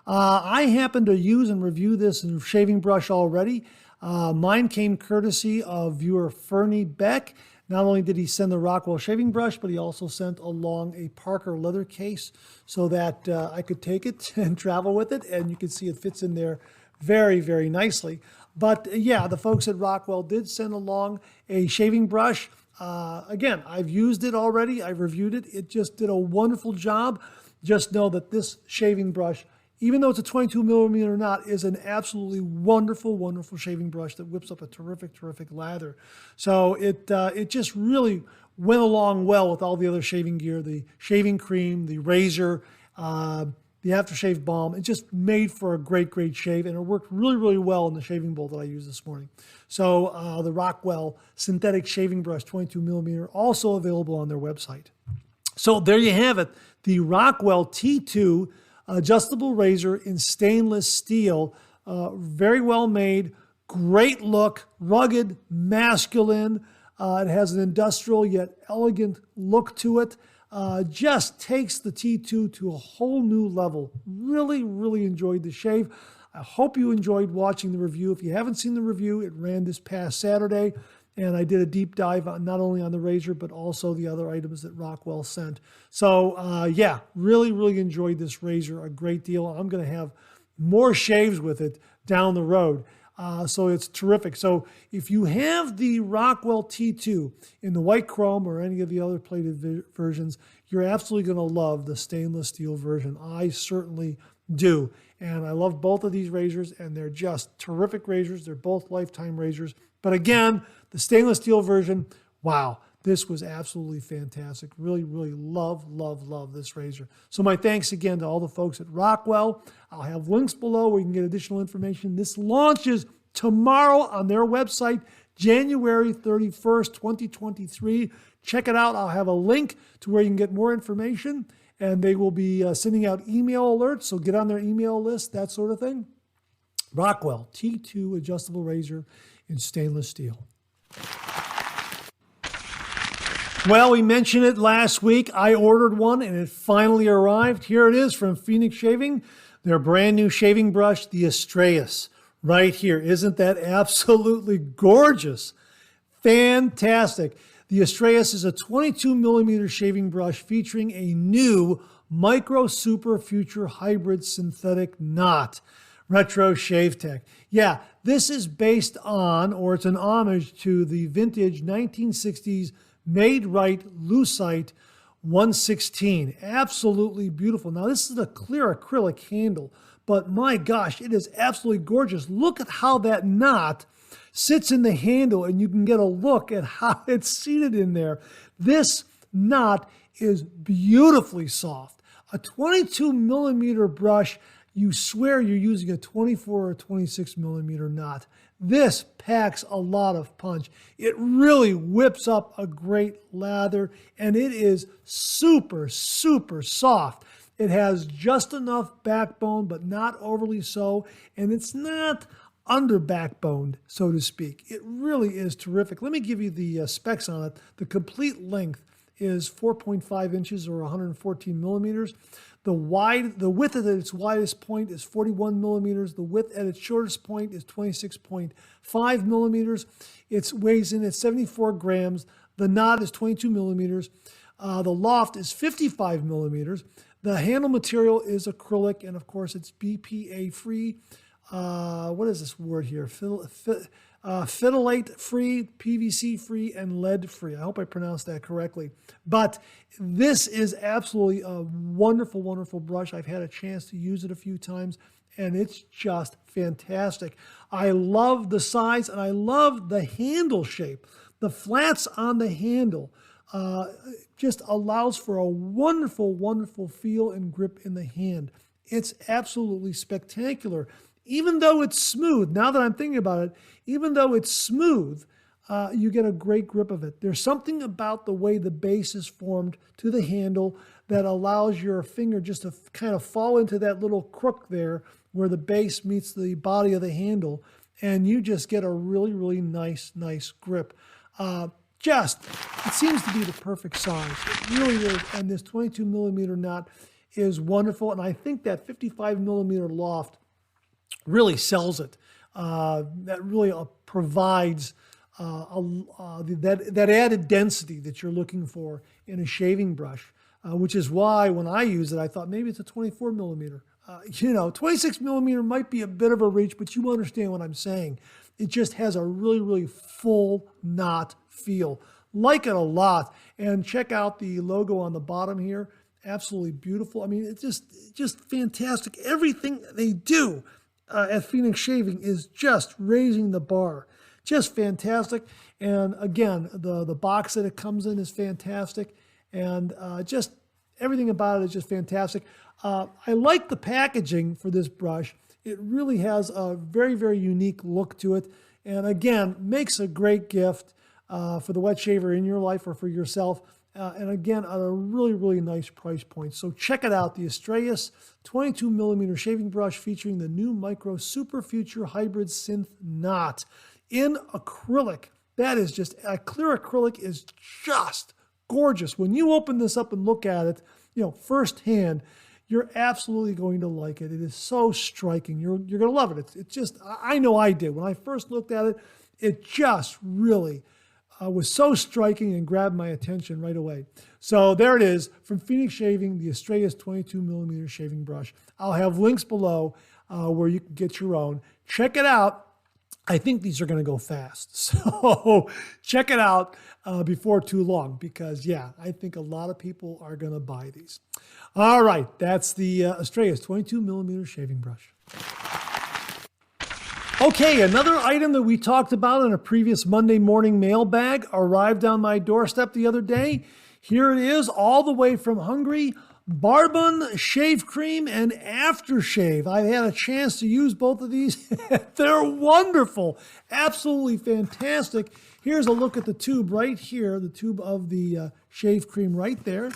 I happen to use and review this shaving brush already. Mine came courtesy of viewer Fernie Beck. Not only did he send the Rockwell shaving brush, but he also sent along a Parker leather case so that I could take it and travel with it. And you can see it fits in there very, very nicely. But yeah, the folks at Rockwell did send along a shaving brush. Again, I've used it already. I've reviewed it. It just did a wonderful job. Just know that this shaving brush, even though it's a 22 millimeter knot, is an absolutely wonderful, wonderful shaving brush that whips up a terrific, terrific lather. So it just really went along well with all the other shaving gear, the shaving cream, the razor, the aftershave balm. It just made for a great, great shave, and it worked really, really well in the shaving bowl that I used this morning. So the Rockwell synthetic shaving brush, 22 millimeter, also available on their website. So there you have it, the Rockwell T2 adjustable razor in stainless steel. Very well made, great look, rugged, masculine. It has an industrial yet elegant look to it. Just takes the T2 to a whole new level. Really, really enjoyed the shave. I hope you enjoyed watching the review. If you haven't seen the review, it ran this past Saturday, and I did a deep dive on, not only on the razor, but also the other items that Rockwell sent. So yeah, really, really enjoyed this razor a great deal. I'm going to have more shaves with it down the road. So it's terrific. So if you have the Rockwell T2 in the white chrome or any of the other plated versions, you're absolutely going to love the stainless steel version. I certainly do. And I love both of these razors, and they're just terrific razors. They're both lifetime razors. But again, the stainless steel version, wow, this was absolutely fantastic. Really, really love, love, love this razor. So my thanks again to all the folks at Rockwell. I'll have links below where you can get additional information. This launches tomorrow on their website, January 31st, 2023. Check it out. I'll have a link to where you can get more information, and they will be sending out email alerts, so get on their email list, that sort of thing. Rockwell T2 adjustable razor in stainless steel. Well, we mentioned it last week. I ordered one and it finally arrived. Here it is from Phoenix Shaving, their brand new shaving brush, the Astraeus, right here. Isn't that absolutely gorgeous? Fantastic. The Astraeus is a 22 millimeter shaving brush featuring a new Micro Super Future Hybrid Synthetic Knot Retro Shave Tech. Yeah, this is based on, or it's an homage to the vintage 1960s Made Right Lucite 116. Absolutely beautiful. Now, this is a clear acrylic handle, but my gosh, it is absolutely gorgeous. Look at how that knot sits in the handle, and you can get a look at how it's seated in there. This knot is beautifully soft. A 22 millimeter brush, you swear you're using a 24 or 26 millimeter knot. This packs a lot of punch. It really whips up a great lather, and it is super, super soft. It has just enough backbone, but not overly so, and it's not under backboned, so to speak. It really is terrific. Let me give you the specs on it. The complete length is 4.5 inches or 114 millimeters. The width at its widest point is 41 millimeters. The width at its shortest point is 26.5 millimeters. It weighs in at 74 grams. The knot is 22 millimeters. The loft is 55 millimeters. The handle material is acrylic, and of course it's BPA free. What is this word here? Phthalate free, PVC free, and lead free. I hope I pronounced that correctly. But this is absolutely a wonderful, wonderful brush. I've had a chance to use it a few times, and it's just fantastic. I love the size, and I love the handle shape. The flats on the handle just allows for a wonderful, wonderful feel and grip in the hand. It's absolutely spectacular. Even though it's smooth, now that I'm thinking about it, even though it's smooth, you get a great grip of it. There's something about the way the base is formed to the handle that allows your finger just to kind of fall into that little crook there where the base meets the body of the handle, and you just get a really, really nice grip. It seems to be the perfect size. It really is, and this 22 millimeter knot is wonderful. And I think that 55 millimeter loft really sells it. That really provides that added density that you're looking for in a shaving brush, which is why when I use it, I thought maybe it's a 24 millimeter. 26 millimeter might be a bit of a reach, but you understand what I'm saying. It just has a really, really full knot feel. Like it a lot. And check out the logo on the bottom here. Absolutely beautiful. I mean, it's just fantastic. Everything they do at Phoenix Shaving is just raising the bar. Just fantastic. And again, the box that it comes in is fantastic. And just everything about it is just fantastic. I like the packaging for this brush. It really has a very, very unique look to it. And again, makes a great gift for the wet shaver in your life or for yourself. And again, at a really, really nice price point. So check it out, the Astraeus 22 millimeter shaving brush featuring the new Micro Super Future Hybrid Synth Knot in acrylic. That is just, a clear acrylic is just gorgeous. When you open this up and look at it, firsthand, you're absolutely going to like it. It is so striking. You're going to love it. It's just, I know I did. When I first looked at it, it just really was so striking and grabbed my attention right away. So there it is from Phoenix Shaving, the Astraeus 22 millimeter shaving brush. I'll have links below where you can get your own. Check it out. I think these are going to go fast. So check it out before too long because, yeah, I think a lot of people are going to buy these. All right, that's the Astraeus 22 millimeter shaving brush. Okay, another item that we talked about in a previous Monday morning mailbag arrived on my doorstep the other day. Here it is, all the way from Hungary. Barbon shave cream and aftershave. I've had a chance to use both of these. They're wonderful. Absolutely fantastic. Here's a look at the tube right here, the tube of the shave cream right there.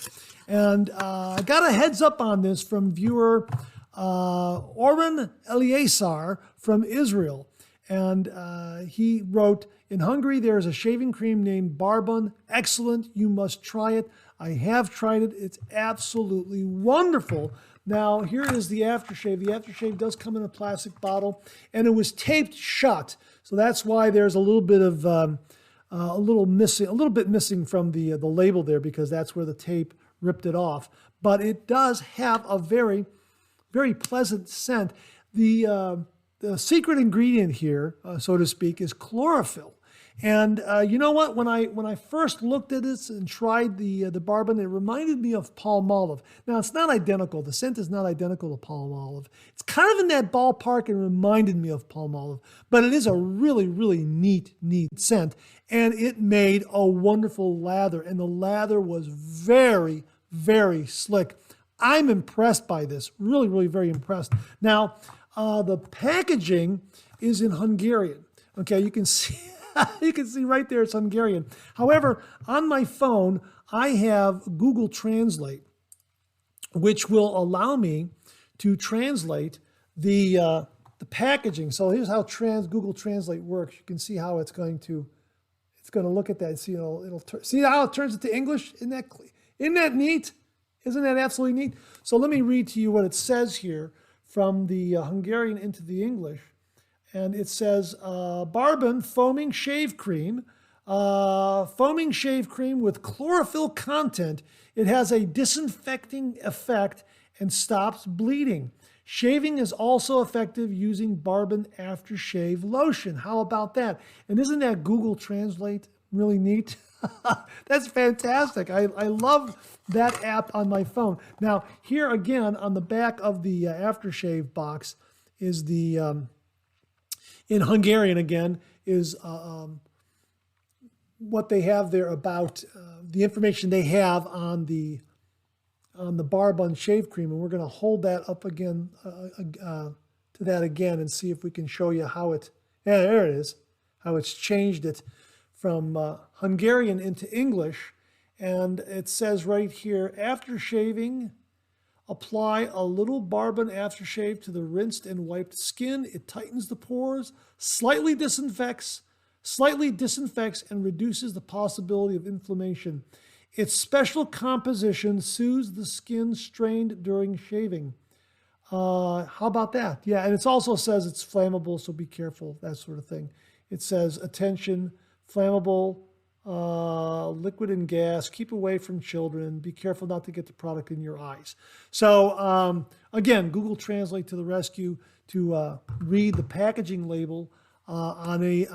And I got a heads up on this from viewer Oren Eliasar from Israel. And he wrote, in Hungary, there is a shaving cream named Barbon. Excellent. You must try it. I have tried it. It's absolutely wonderful. Now, here is the aftershave. The aftershave does come in a plastic bottle, and it was taped shut. So that's why there's a little bit of a little bit missing from the label there because that's where the tape ripped it off. But it does have a very, very pleasant scent. The secret ingredient here, so to speak, is chlorophyll. And you know what? When I first looked at this and tried the Barbon, it reminded me of Palmolive. Now, it's not identical. The scent is not identical to Palmolive. It's kind of in that ballpark and reminded me of Palmolive. But it is a really, really neat scent. And it made a wonderful lather. And the lather was very, very slick. I'm impressed by this. Really, really very impressed. Now, the packaging is in Hungarian. Okay, you can see... You can see right there it's Hungarian. However, on my phone, I have Google Translate, which will allow me to translate the packaging. So here's how Google Translate works. You can see how it's going to look at that. See, see how it turns into English? Isn't that neat? Isn't that absolutely neat? So let me read to you what it says here from the Hungarian into the English. And it says, Barbon foaming shave cream with chlorophyll content. It has a disinfecting effect and stops bleeding. Shaving is also effective using Barbon aftershave lotion. How about that? And isn't that Google Translate really neat? That's fantastic. I love that app on my phone. Now, here again on the back of the aftershave box is the... in Hungarian, again, is what they have there about the information they have on the Barbon shave cream. And we're going to hold that up again to that again and see if we can show you how there it is, how it's changed it from Hungarian into English. And it says right here, after shaving, apply a little Barbon aftershave to the rinsed and wiped skin. It tightens the pores, slightly disinfects, and reduces the possibility of inflammation. Its special composition soothes the skin strained during shaving. How about that? Yeah, and it also says it's flammable, so be careful, that sort of thing. It says, attention, flammable, liquid and gas, keep away from children, be careful not to get the product in your eyes. So again, Google Translate to the rescue to read the packaging label on the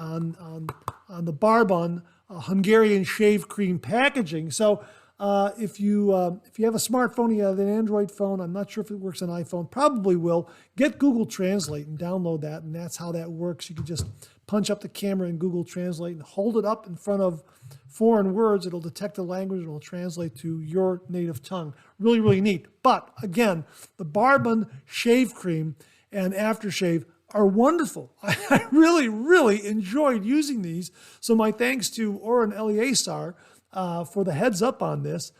Barbon Hungarian shave cream packaging. So if you have a smartphone, you have an Android phone, I'm not sure if it works on iPhone, probably will, get Google Translate and download that, and that's how that works. You can just punch up the camera in Google Translate and hold it up in front of foreign words. It'll detect the language, it'll translate to your native tongue. Really, really neat. But again, the Barbon shave cream and aftershave are wonderful. I really, really enjoyed using these. So my thanks to Oren Eleazar for the heads up on this.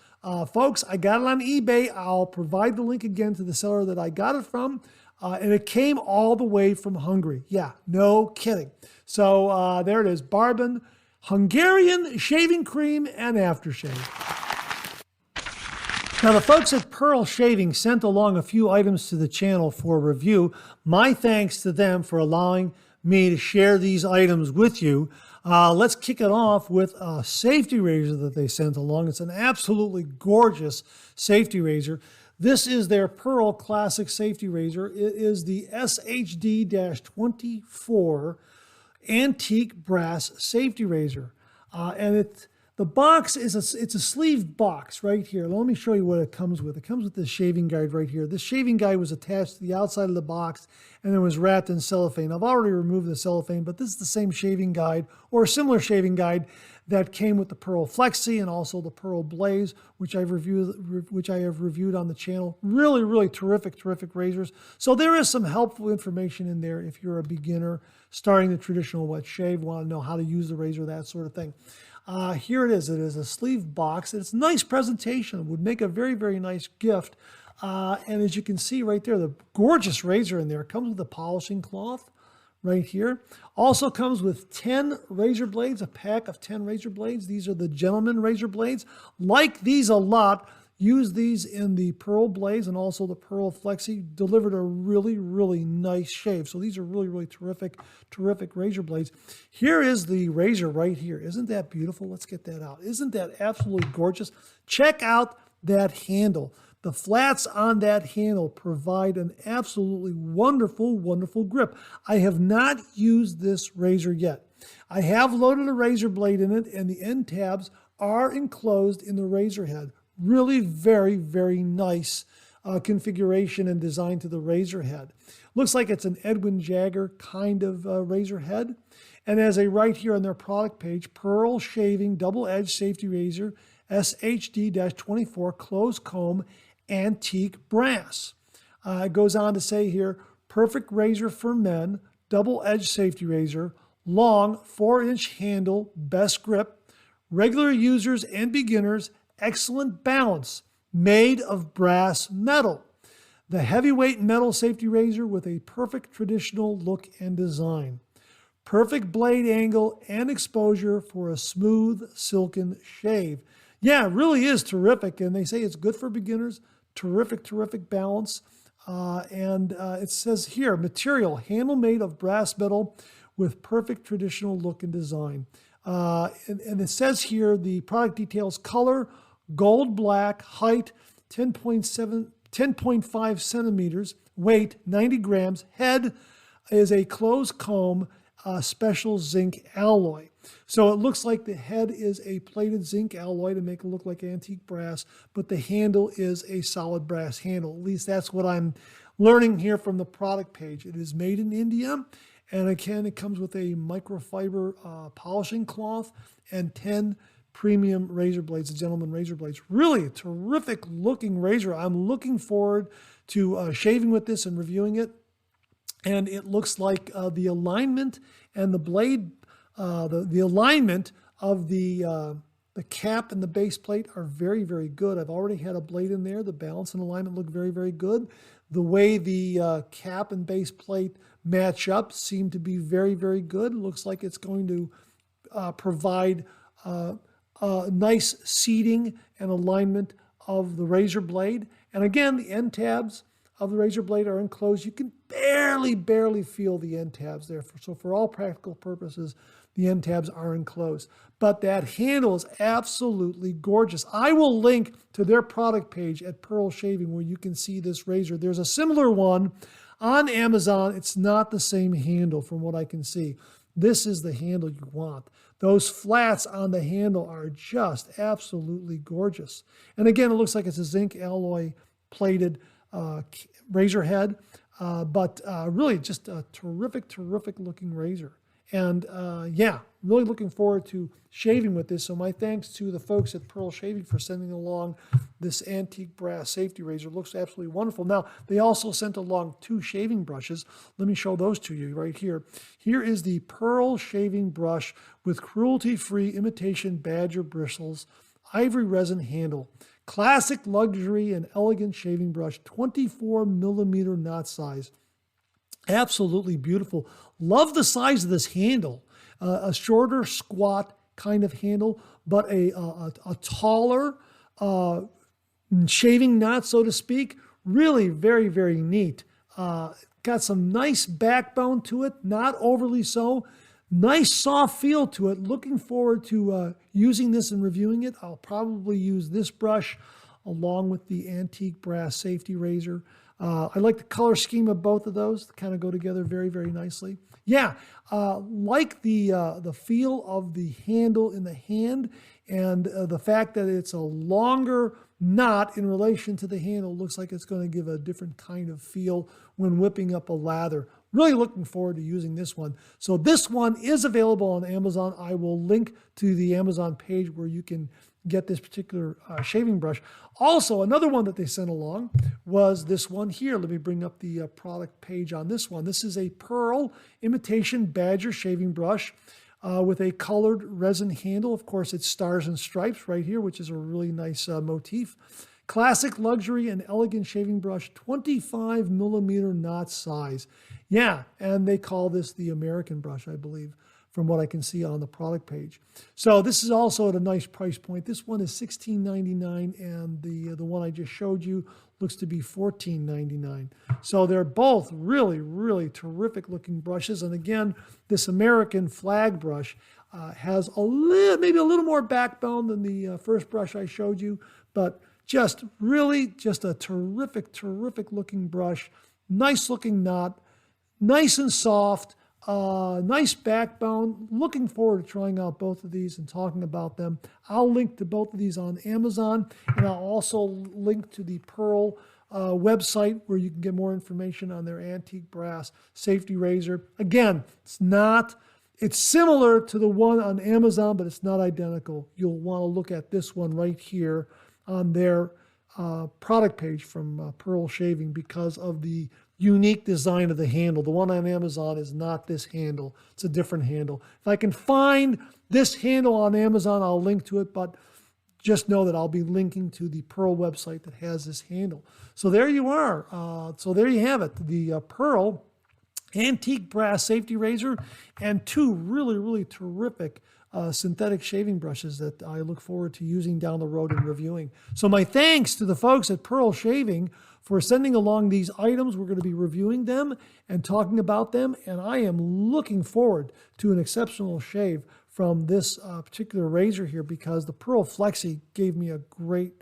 Folks, I got it on eBay. I'll provide the link again to the seller that I got it from. And it came all the way from Hungary. Yeah, no kidding. So there it is, Barbon Hungarian shaving cream and aftershave. Now, the folks at Pearl Shaving sent along a few items to the channel for review. My thanks to them for allowing me to share these items with you. Let's kick it off with a safety razor that they sent along. It's an absolutely gorgeous safety razor. This is their Pearl Classic Safety Razor. It is the SHD-24 Antique Brass Safety Razor. And the box is it's a sleeved box right here. Let me show you what it comes with. It comes with this shaving guide right here. This shaving guide was attached to the outside of the box and it was wrapped in cellophane. I've already removed the cellophane, but this is the same shaving guide or a similar shaving guide that came with the Pearl Flexi and also the Pearl Blaze, which I have reviewed on the channel. Really, really terrific razors. So there is some helpful information in there if you're a beginner starting the traditional wet shave, want to know how to use the razor, that sort of thing. Here it is. It is a sleeve box. It's a nice presentation. It would make a very, very nice gift. And as you can see right there, the gorgeous razor in there. It comes with a polishing cloth right here. Also comes with 10 razor blades, a pack of 10 razor blades. These are the gentleman razor blades. Like these a lot. Use these in the Pearl Blaze and also the Pearl Flexi. Delivered a really, really nice shave. So these are really, really terrific razor blades. Here is the razor right here. Isn't that beautiful? Let's get that out. Isn't that absolutely gorgeous? Check out that handle. The flats on that handle provide an absolutely wonderful, wonderful grip. I have not used this razor yet. I have loaded a razor blade in it, and the end tabs are enclosed in the razor head. Really very, very nice configuration and design to the razor head. Looks like it's an Edwin Jagger kind of razor head. And as they write here on their product page, Pearl Shaving Double-Edged Safety Razor, SHD-24 Closed Comb Antique Brass. It goes on to say here, perfect razor for men, double-edged safety razor, long 4-inch handle, best grip, regular users and beginners, excellent balance, made of brass metal. The heavyweight metal safety razor with a perfect traditional look and design. Perfect blade angle and exposure for a smooth, silken shave. Yeah, it really is terrific. And they say it's good for beginners. Terrific balance. It says here, material, handle made of brass metal with perfect traditional look and design. And it says here, the product details: color, gold black, height 10.5 centimeters, weight 90 grams, head is a closed comb, special zinc alloy. So it looks like the head is a plated zinc alloy to make it look like antique brass, but the handle is a solid brass handle. At least that's what I'm learning here from the product page. It is made in India, and again, it comes with a microfiber polishing cloth and 10 premium razor blades, the gentleman razor blades. Really a terrific looking razor. I'm looking forward to shaving with this and reviewing it. And it looks like the alignment and the blade, the alignment of the cap and the base plate are very, very good. I've already had a blade in there. The balance and alignment look very, very good. The way the cap and base plate match up seem to be very, very good. It looks like it's going to provide nice seating and alignment of the razor blade. And again, the end tabs of the razor blade are enclosed. You can barely feel the end tabs there. So for all practical purposes, the end tabs are enclosed. But that handle is absolutely gorgeous. I will link to their product page at Pearl Shaving where you can see this razor. There's a similar one on Amazon. It's not the same handle from what I can see. This is the handle you want. Those flats on the handle are just absolutely gorgeous. And again, it looks like it's a zinc alloy plated razor head, but really just a terrific looking razor. And yeah, really looking forward to shaving with this. So my thanks to the folks at Pearl Shaving for sending along this antique brass safety razor. It looks absolutely wonderful. Now, they also sent along 2 shaving brushes. Let me show those to you right here. Here is the Pearl Shaving Brush with cruelty-free imitation badger bristles, ivory resin handle. Classic luxury and elegant shaving brush, 24 millimeter knot size. Absolutely beautiful. Love the size of this handle. A shorter, squat kind of handle, but a taller shaving knot, so to speak. Really very neat. Got some nice backbone to it, not overly so. Nice soft feel to it. Looking forward to using this and reviewing it. I'll probably use this brush along with the antique brass safety razor. I like the color scheme of both of those. They kind of go together very nicely. Yeah, like the feel of the handle in the hand and the fact that it's a longer knot in relation to the handle. Looks like it's going to give a different kind of feel when whipping up a lather. Really looking forward to using this one. So this one is available on Amazon. I will link to the Amazon page where you can get this particular shaving brush. Also, another one that they sent along was this one here. Let me bring up the product page on this one. This is a Pearl imitation badger shaving brush with a colored resin handle. Of course, it's stars and stripes right here, which is a really nice motif. Classic luxury and elegant shaving brush, 25 millimeter knot size. Yeah, and they call this the American brush, I believe, from what I can see on the product page. So this is also at a nice price point. This one is $16.99, and the one I just showed you looks to be $14.99. So they're both really terrific looking brushes. And again, this American flag brush has maybe a little more backbone than the first brush I showed you, but just a terrific looking brush. Nice looking knot, nice and soft. Nice backbone. Looking forward to trying out both of these and talking about them. I'll link to both of these on Amazon, and I'll also link to the Pearl website where you can get more information on their antique brass safety razor. Again, it's similar to the one on Amazon, but it's not identical. You'll want to look at this one right here on their product page from Pearl Shaving because of the unique design of the handle. The one on Amazon is not this handle. It's a different handle. If I can find this handle on Amazon, I'll link to it, but just know that I'll be linking to the Pearl website that has this handle. So there you are. So there you have it. The Pearl antique brass safety razor and 2 really terrific synthetic shaving brushes that I look forward to using down the road and reviewing. So my thanks to the folks at Pearl Shaving for sending along these items. We're going to be reviewing them and talking about them, and I am looking forward to an exceptional shave from this particular razor here because the Pearl Flexi gave me a great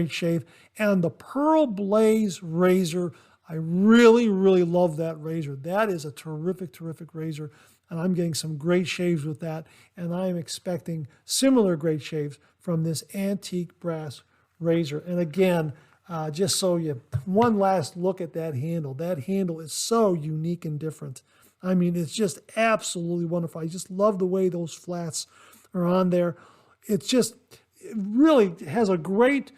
shave, and the Pearl Blaze razor, I really love that razor. That is a terrific razor, and I'm getting some great shaves with that, and I am expecting similar great shaves from this antique brass razor. And again, just so one last look at that handle. That handle is so unique and different. I mean, it's just absolutely wonderful. I just love the way those flats are on there. It really has a great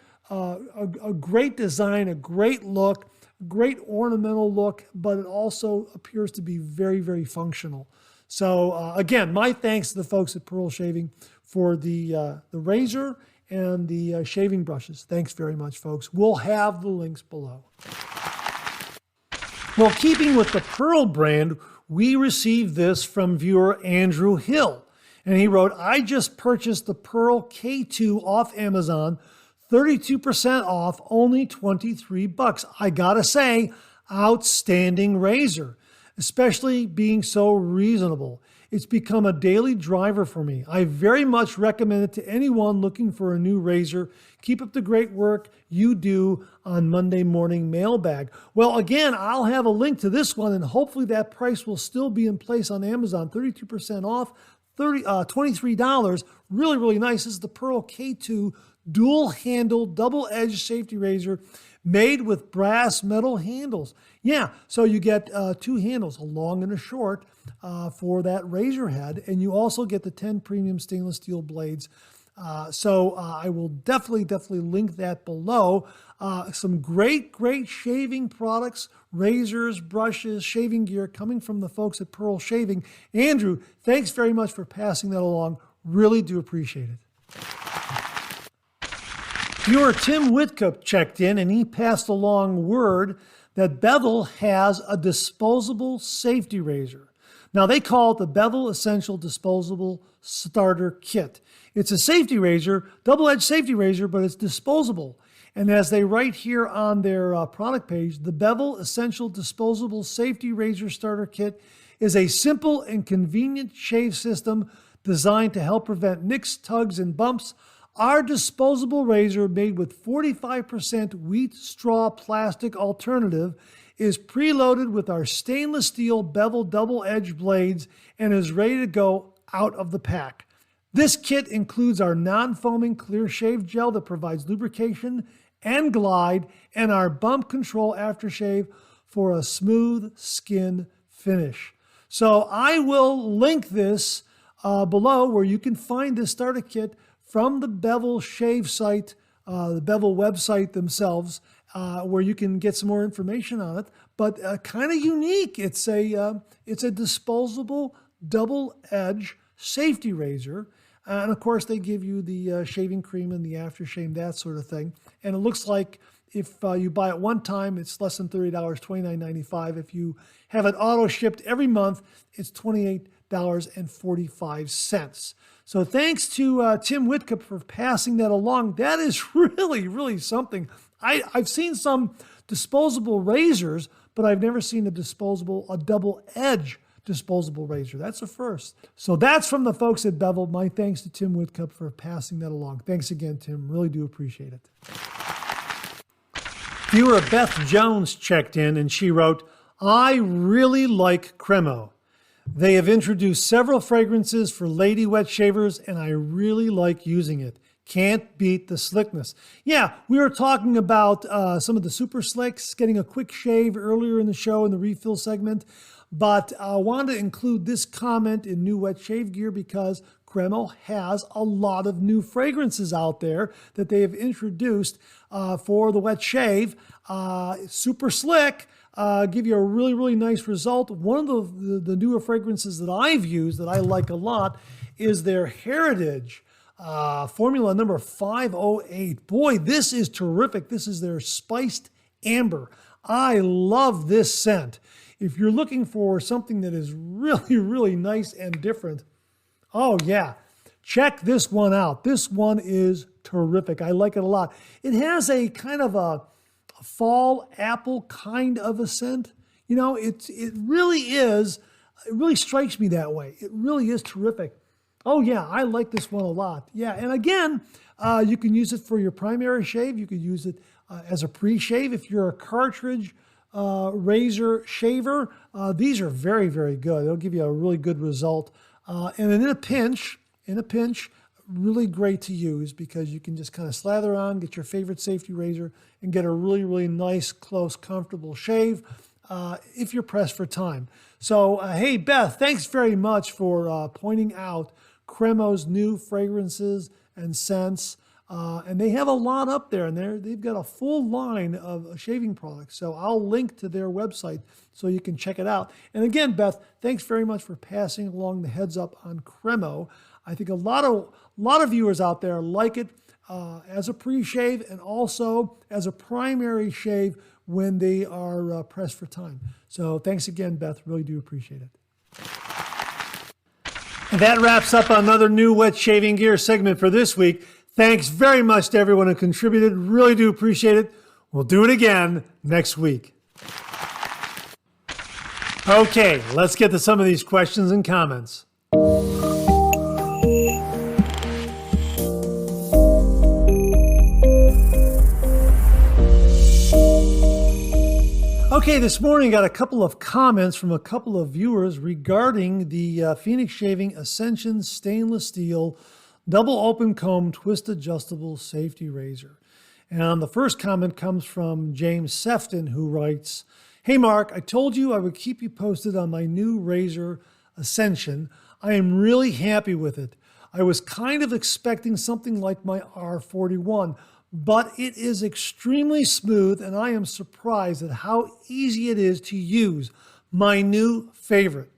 design, a great look, great ornamental look, but it also appears to be very functional. So again, my thanks to the folks at Pearl Shaving for the razor and the shaving brushes. Thanks very much, folks. We'll have the links below. Well, keeping with the Pearl brand, we received this from viewer Andrew Hill. And he wrote, I just purchased the Pearl K2 off Amazon, 32% off, only $23. I gotta say, outstanding razor, especially being so reasonable. It's become a daily driver for me. I very much recommend it to anyone looking for a new razor. Keep up the great work you do on Monday Morning Mailbag. Well, again, I'll have a link to this one, and hopefully that price will still be in place on Amazon. 32% off, $23. Really, really nice. This is the Pearl K2 dual-handle, double-edged safety razor made with brass metal handles. Yeah, so you get two handles, a long and a short, for that razor head, and you also get the 10 premium stainless steel blades. So I will definitely link that below. Some great shaving products, razors, brushes, shaving gear coming from the folks at Pearl Shaving. Andrew, thanks very much for passing that along. Really do appreciate it. Viewer Tim Whitcup checked in, and he passed along word that Bevel has a disposable safety razor. Now, they call it the Bevel Essential Disposable Starter Kit. It's a safety razor, double-edged safety razor, but it's disposable. And as they write here on their product page, the Bevel Essential Disposable Safety Razor Starter Kit is a simple and convenient shave system designed to help prevent nicks, tugs, and bumps. Our disposable razor, made with 45% wheat straw plastic alternative, is preloaded with our stainless steel bevel double-edged blades and is ready to go out of the pack. This kit includes our non-foaming clear shave gel that provides lubrication and glide, and our bump control aftershave for a smooth skin finish. So I will link this below, where you can find this starter kit from the Bevel shave site, the Bevel website themselves, where you can get some more information on it. But kind of unique. It's a disposable double-edge safety razor. And of course, they give you the shaving cream and the aftershave, that sort of thing. And it looks like if you buy it one time, it's less than $30, $29.95. If you have it auto shipped every month, it's $28.45. So thanks to Tim Whitcup for passing that along. That is really something. I've seen some disposable razors, but I've never seen a double-edge disposable razor. That's a first. So that's from the folks at Bevel. My thanks to Tim Whitcup for passing that along. Thanks again, Tim. Really do appreciate it. Viewer Beth Jones checked in, and she wrote, I really like Cremo. They have introduced several fragrances for lady wet shavers, and I really like using it. Can't beat the slickness. Yeah, we were talking about some of the super slicks, getting a quick shave earlier in the show in the refill segment, but I wanted to include this comment in New Wet Shave Gear because Cremo has a lot of new fragrances out there that they have introduced for the wet shave. Super slick. Give you a really nice result. One of the newer fragrances that I've used that I like a lot is their Heritage formula number 508. Boy, this is terrific. This is their spiced amber. I love this scent. If you're looking for something that is really nice and different, oh yeah, check this one out. This one is terrific. I like it a lot. It has a kind of a fall apple kind of a scent. You know, it really is, it really strikes me that way. It really is terrific. Oh yeah, I like this one a lot. Yeah, and again, you can use it for your primary shave. You could use it as a pre-shave. If you're a cartridge razor shaver, these are very good. They'll give you a really good result. And in a pinch, really great to use because you can just kind of slather on, get your favorite safety razor, and get a really nice, close, comfortable shave if you're pressed for time. So, hey, Beth, thanks very much for pointing out Cremo's new fragrances and scents. And they have a lot up there, and they've got a full line of shaving products. So I'll link to their website so you can check it out. And again, Beth, thanks very much for passing along the heads up on Cremo. I think a lot of viewers out there like it as a pre-shave and also as a primary shave when they are pressed for time. So thanks again, Beth. Really do appreciate it. And that wraps up another New Wet Shaving Gear segment for this week. Thanks very much to everyone who contributed. Really do appreciate it. We'll do it again next week. Okay, let's get to some of these questions and comments. Okay, this morning I got a couple of comments from a couple of viewers regarding the Phoenix Shaving Ascension stainless steel double open comb twist adjustable safety razor. And the first comment comes from James Sefton, who writes, "Hey Mark, I told you I would keep you posted on my new razor Ascension. I am really happy with it. I was kind of expecting something like my R41, but it is extremely smooth and I am surprised at how easy it is to use. My new favorite.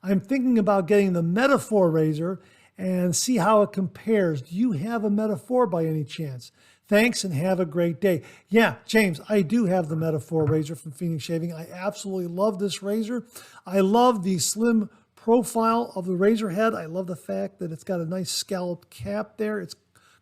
I'm thinking about getting the Metaphor razor and see how it compares. Do you have a Metaphor by any chance? Thanks and have a great day." Yeah, James, I do have the Metaphor razor from Phoenix Shaving. I absolutely love this razor. I love the slim profile of the razor head. I love the fact that it's got a nice scalloped cap there. It's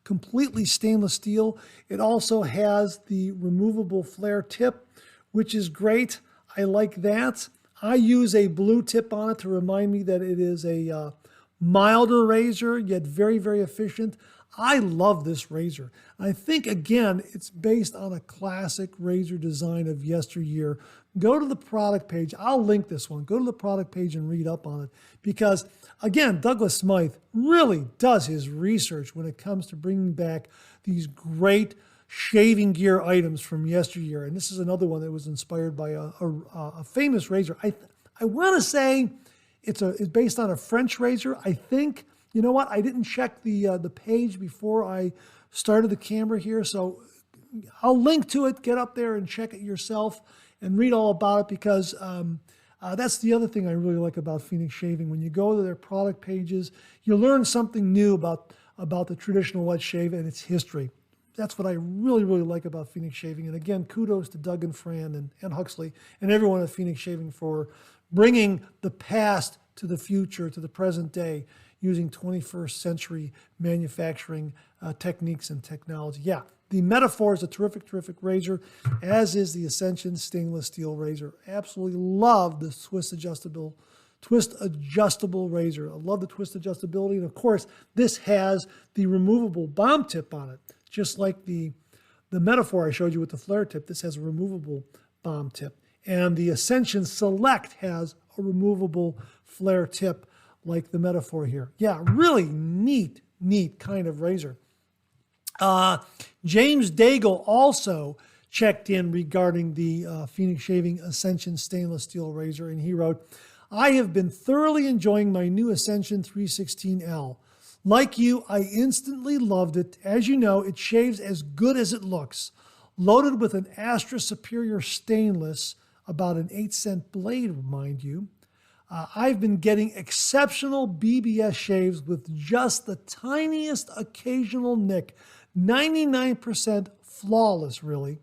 completely stainless steel. It also has the removable flare tip, which is great. I like that. I use a blue tip on it to remind me that it is a milder razor, yet very, very efficient. I love this razor. I think, again, it's based on a classic razor design of yesteryear. Go to the product page. I'll link this one. Go to the product page and read up on it because, again, Douglas Smythe really does his research when it comes to bringing back these great shaving gear items from yesteryear. And this is another one that was inspired by a famous razor. I want to say it's based on a French razor. I think, you know what? I didn't check the page before I started the camera here, so I'll link to it. Get up there and check it yourself and read all about it because that's the other thing I really like about Phoenix Shaving. When you go to their product pages, you learn something new about the traditional wet shave and its history. That's what I really, really like about Phoenix Shaving. And again, kudos to Doug and Fran and Huxley and everyone at Phoenix Shaving for bringing the past to the future, to the present day, using 21st century manufacturing techniques and technology. Yeah, the Metaphor is a terrific, terrific razor, as is the Ascension stainless steel razor. Absolutely love the twist adjustable razor. I love the twist adjustability. And of course, this has the removable bomb tip on it. Just like the Metaphor I showed you with the flare tip, this has a removable bomb tip. And the Ascension Select has a removable flare tip like the Metaphor here. Yeah, really neat kind of razor. James Daigle also checked in regarding the Phoenix Shaving Ascension stainless steel razor, and he wrote, "I have been thoroughly enjoying my new Ascension 316L. Like you, I instantly loved it. As you know, it shaves as good as it looks. Loaded with an Astra Superior stainless, about an 8-cent blade, mind you. I've been getting exceptional BBS shaves with just the tiniest occasional nick. 99% flawless, really.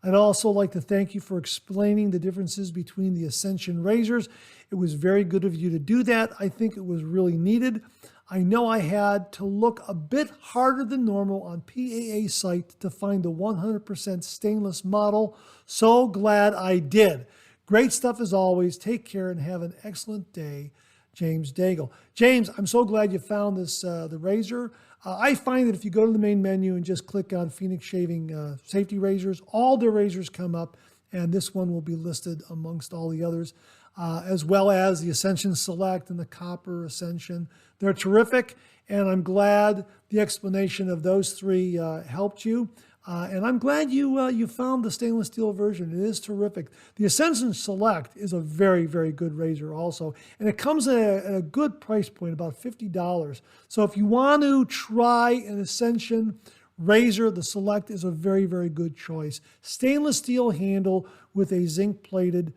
I'd also like to thank you for explaining the differences between the Ascension razors. It was very good of you to do that. I think it was really needed. I know I had to look a bit harder than normal on PAA's site to find the 100% stainless model. So glad I did. Great stuff as always. Take care and have an excellent day, James Daigle." James, I'm so glad you found this the razor. I find that if you go to the main menu and just click on Phoenix Shaving safety razors, all their razors come up, and this one will be listed amongst all the others, as well as the Ascension Select and the Copper Ascension. They're terrific, and I'm glad the explanation of those three helped you. And I'm glad you found the stainless steel version. It is terrific. The Ascension Select is a very, very good razor also. And it comes at a good price point, about $50. So if you want to try an Ascension razor, the Select is a very, very good choice. Stainless steel handle with a zinc-plated,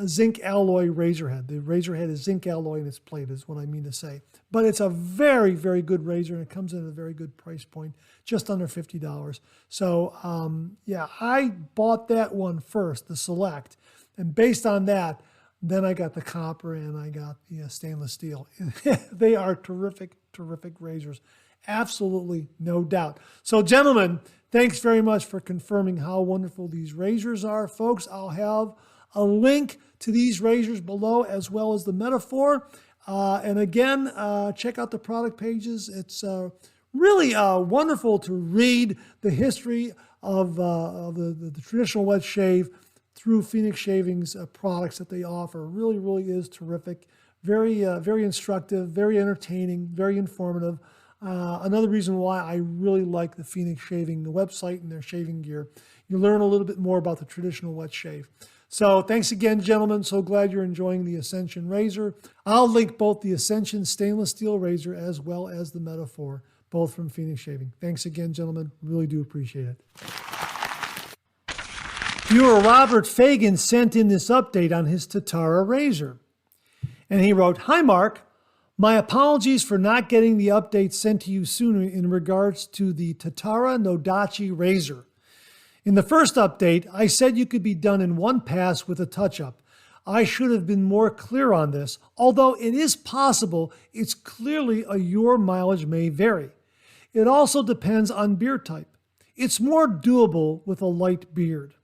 zinc alloy razor head. The razor head is zinc alloy and it's plated is what I mean to say. But it's a very, very good razor and it comes in at a very good price point, just under $50. So yeah, I bought that one first, the Select. And based on that, then I got the copper and I got the stainless steel. They are terrific, terrific razors. Absolutely no doubt. So gentlemen, thanks very much for confirming how wonderful these razors are. Folks, I'll have a link to these razors below as well as the metaphor. And again, check out the product pages. It's really wonderful to read the history of the traditional wet shave through Phoenix Shaving's products that they offer. Really, really is terrific. Very, very instructive, very entertaining, very informative. Another reason why I really like the Phoenix Shaving, the website and their shaving gear. You learn a little bit more about the traditional wet shave. So thanks again, gentlemen. So glad you're enjoying the Ascension razor. I'll link both the Ascension stainless steel razor as well as the Metaphor, both from Phoenix Shaving. Thanks again, gentlemen. Really do appreciate it. Viewer Robert Fagan sent in this update on his Tatara razor. And he wrote, "Hi, Mark. My apologies for not getting the update sent to you sooner in regards to the Tatara Nodachi razor. In the first update, I said you could be done in one pass with a touch-up. I should have been more clear on this. Although it is possible, it's clearly your mileage may vary. It also depends on beard type. It's more doable with a light beard.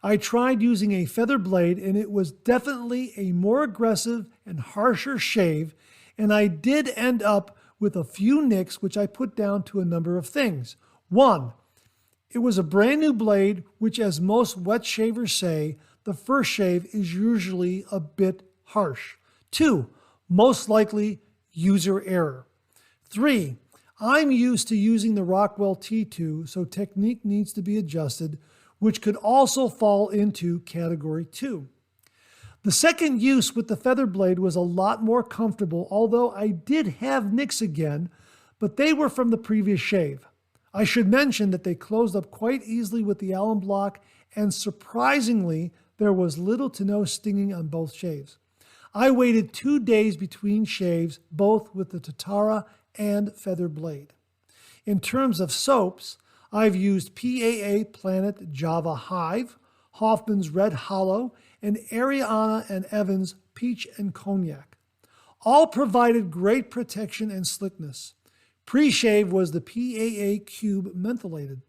I tried using a feather blade and it was definitely a more aggressive and harsher shave, and I did end up with a few nicks which I put down to a number of things. 1. It was a brand new blade, which as most wet shavers say, the first shave is usually a bit harsh. 2. Most likely user error. 3. I'm used to using the Rockwell T2, so technique needs to be adjusted, which could also fall into category 2. The second use with the feather blade was a lot more comfortable, although I did have nicks again, but they were from the previous shave. I should mention that they closed up quite easily with the alum block, and surprisingly, there was little to no stinging on both shaves. I waited 2 days between shaves, both with the Tatara and feather blade. In terms of soaps, I've used PAA Planet Java Hive, Hoffman's Red Hollow, and Ariana and Evans Peach and Cognac. All provided great protection and slickness. Pre-shave was the PAA Cube mentholated.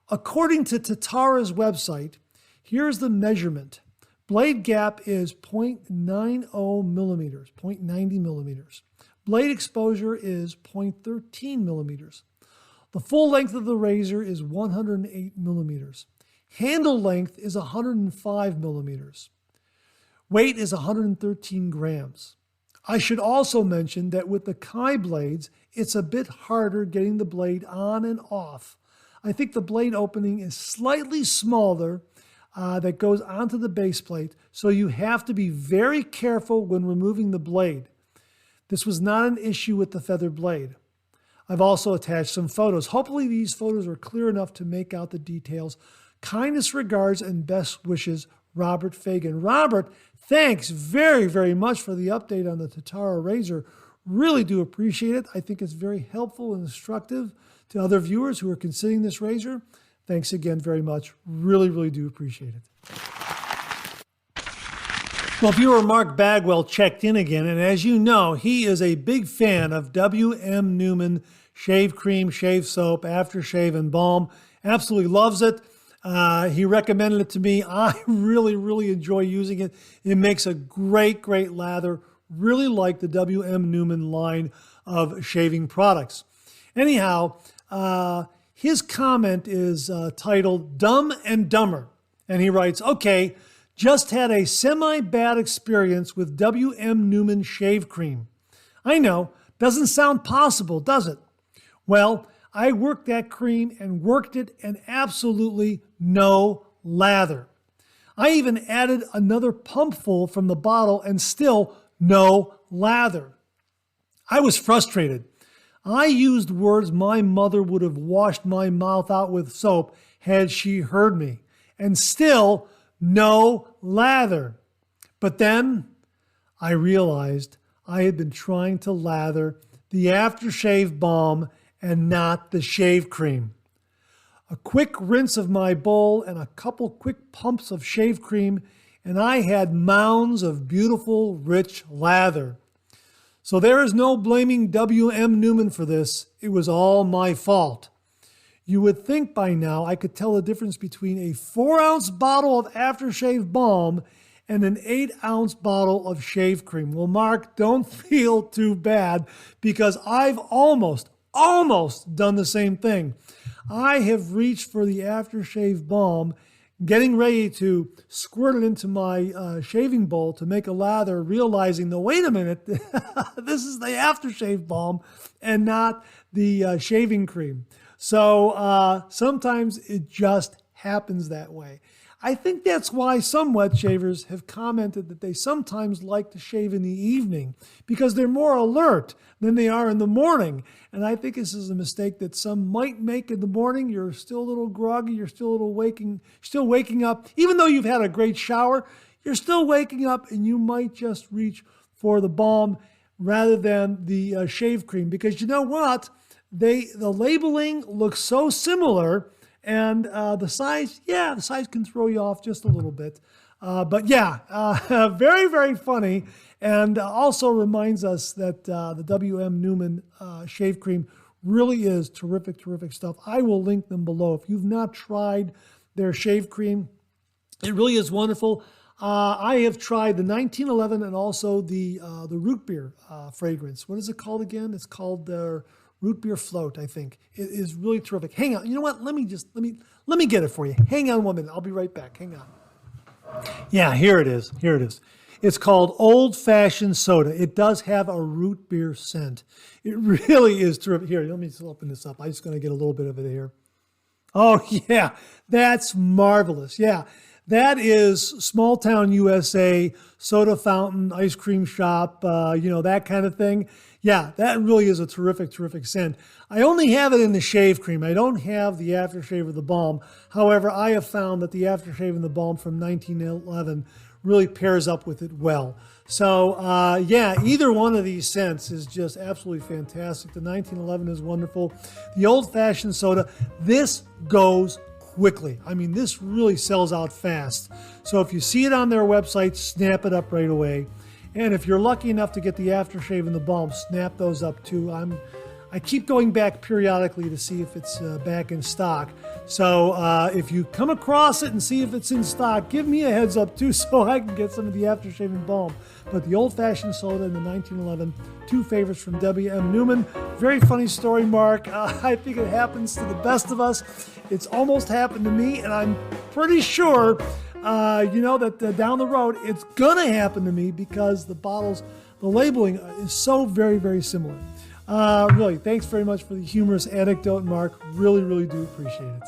According to Tatara's website, here's the measurement. Blade gap is 0.90 millimeters, 0.90 millimeters. Blade exposure is 0.13 millimeters. The full length of the razor is 108 millimeters. Handle length is 105 millimeters. Weight is 113 grams. I should also mention that with the Kai blades, it's a bit harder getting the blade on and off. I think the blade opening is slightly smaller that goes onto the base plate, so you have to be very careful when removing the blade. This was not an issue with the feather blade. I've also attached some photos. Hopefully these photos are clear enough to make out the details. Kindest regards and best wishes, Robert Fagan. Robert, thanks very, very much for the update on the Tatara razor. Really do appreciate it. I think it's very helpful and instructive to other viewers who are considering this razor. Thanks again very much. Really, really do appreciate it. Well, viewer Mark Bagwell checked in again, and as you know, he is a big fan of W.M. Neumann shave cream, shave soap, aftershave, and balm. Absolutely loves it. He recommended it to me. I really, really enjoy using it. It makes a great, great lather. Really like the W.M. Neumann line of shaving products. Anyhow, his comment is titled Dumb and Dumber. And he writes, okay, just had a semi-bad experience with W.M. Neumann shave cream. I know, doesn't sound possible, does it? Well, I worked that cream and worked it and absolutely no lather. I even added another pumpful from the bottle and still no lather. I was frustrated. I used words my mother would have washed my mouth out with soap had she heard me. And still no lather. But then I realized I had been trying to lather the aftershave balm and not the shave cream. A quick rinse of my bowl and a couple quick pumps of shave cream, and I had mounds of beautiful, rich lather. So there is no blaming W.M. Neumann for this. It was all my fault. You would think by now I could tell the difference between a 4-ounce bottle of aftershave balm and an 8-ounce bottle of shave cream. Well, Mark, don't feel too bad because I've almost done the same thing. I have reached for the aftershave balm, getting ready to squirt it into my shaving bowl to make a lather, realizing that, wait a minute, this is the aftershave balm and not the shaving cream. So sometimes it just happens that way. I think that's why some wet shavers have commented that they sometimes like to shave in the evening because they're more alert than they are in the morning. And I think this is a mistake that some might make in the morning. You're still a little groggy. You're still a little waking up. Even though you've had a great shower, you're still waking up and you might just reach for the balm rather than the shave cream because you know what? The labeling looks so similar. And the size can throw you off just a little bit. But very, very funny. And also reminds us that the W.M. Neumann shave cream really is terrific, terrific stuff. I will link them below. If you've not tried their shave cream, it really is wonderful. I have tried the 1911 and also the root beer fragrance. What is it called again? It's called the Root Beer Float, I think. It is really terrific. Hang on. You know what? Let me get it for you. Hang on 1 minute. I'll be right back. Hang on. Yeah, here it is. It's called Old Fashioned Soda. It does have a root beer scent. It really is terrific. Here, let me just open this up. I'm just going to get a little bit of it here. Oh, yeah. That's marvelous. Yeah. That is small town USA, soda fountain, ice cream shop, that kind of thing. Yeah, that really is a terrific, terrific scent. I only have it in the shave cream. I don't have the aftershave of the balm. However, I have found that the aftershave and the balm from 1911 really pairs up with it well. So, either one of these scents is just absolutely fantastic. The 1911 is wonderful. The old-fashioned soda, this goes quickly. I mean, this really sells out fast. So if you see it on their website, snap it up right away. And if you're lucky enough to get the aftershave and the balm, snap those up too. I keep going back periodically to see if it's back in stock. So if you come across it and see if it's in stock, give me a heads up too so I can get some of the aftershave and balm. But the old-fashioned soda and the 1911, two favorites from W.M. Neumann. Very funny story, Mark. I think it happens to the best of us. It's almost happened to me, and I'm pretty sure that down the road, it's going to happen to me because the labeling is so very, very similar. Really, thanks very much for the humorous anecdote, Mark. Really, really do appreciate it.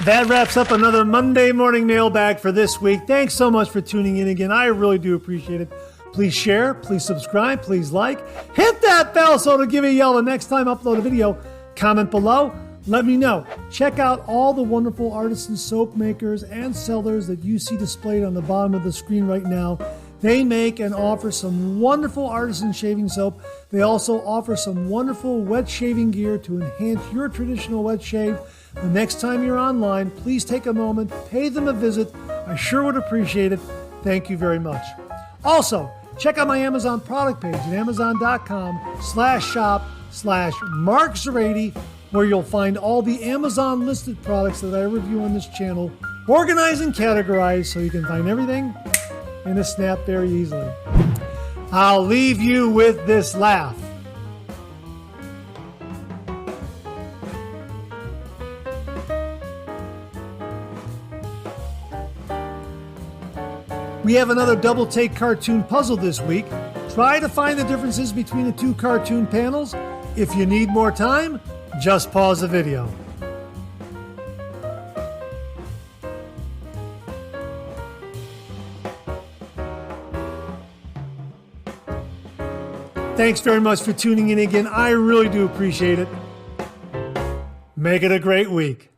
That wraps up another Monday morning mailbag for this week. Thanks so much for tuning in again. I really do appreciate it. Please share, please subscribe, please like. Hit that bell so it'll give you a yell the next time I upload a video. Comment below. Let me know. Check out all the wonderful artisan soap makers and sellers that you see displayed on the bottom of the screen right now. They make and offer some wonderful artisan shaving soap. They also offer some wonderful wet shaving gear to enhance your traditional wet shave. The next time you're online, please take a moment, pay them a visit. I sure would appreciate it. Thank you very much. Also, check out my Amazon product page at amazon.com/shop/Mark Zarady, where you'll find all the Amazon listed products that I review on this channel, organized and categorized so you can find everything in a snap very easily. I'll leave you with this laugh. We have another double take cartoon puzzle this week. Try to find the differences between the two cartoon panels. If you need more time, just pause the video. Thanks very much for tuning in again. I really do appreciate it. Make it a great week.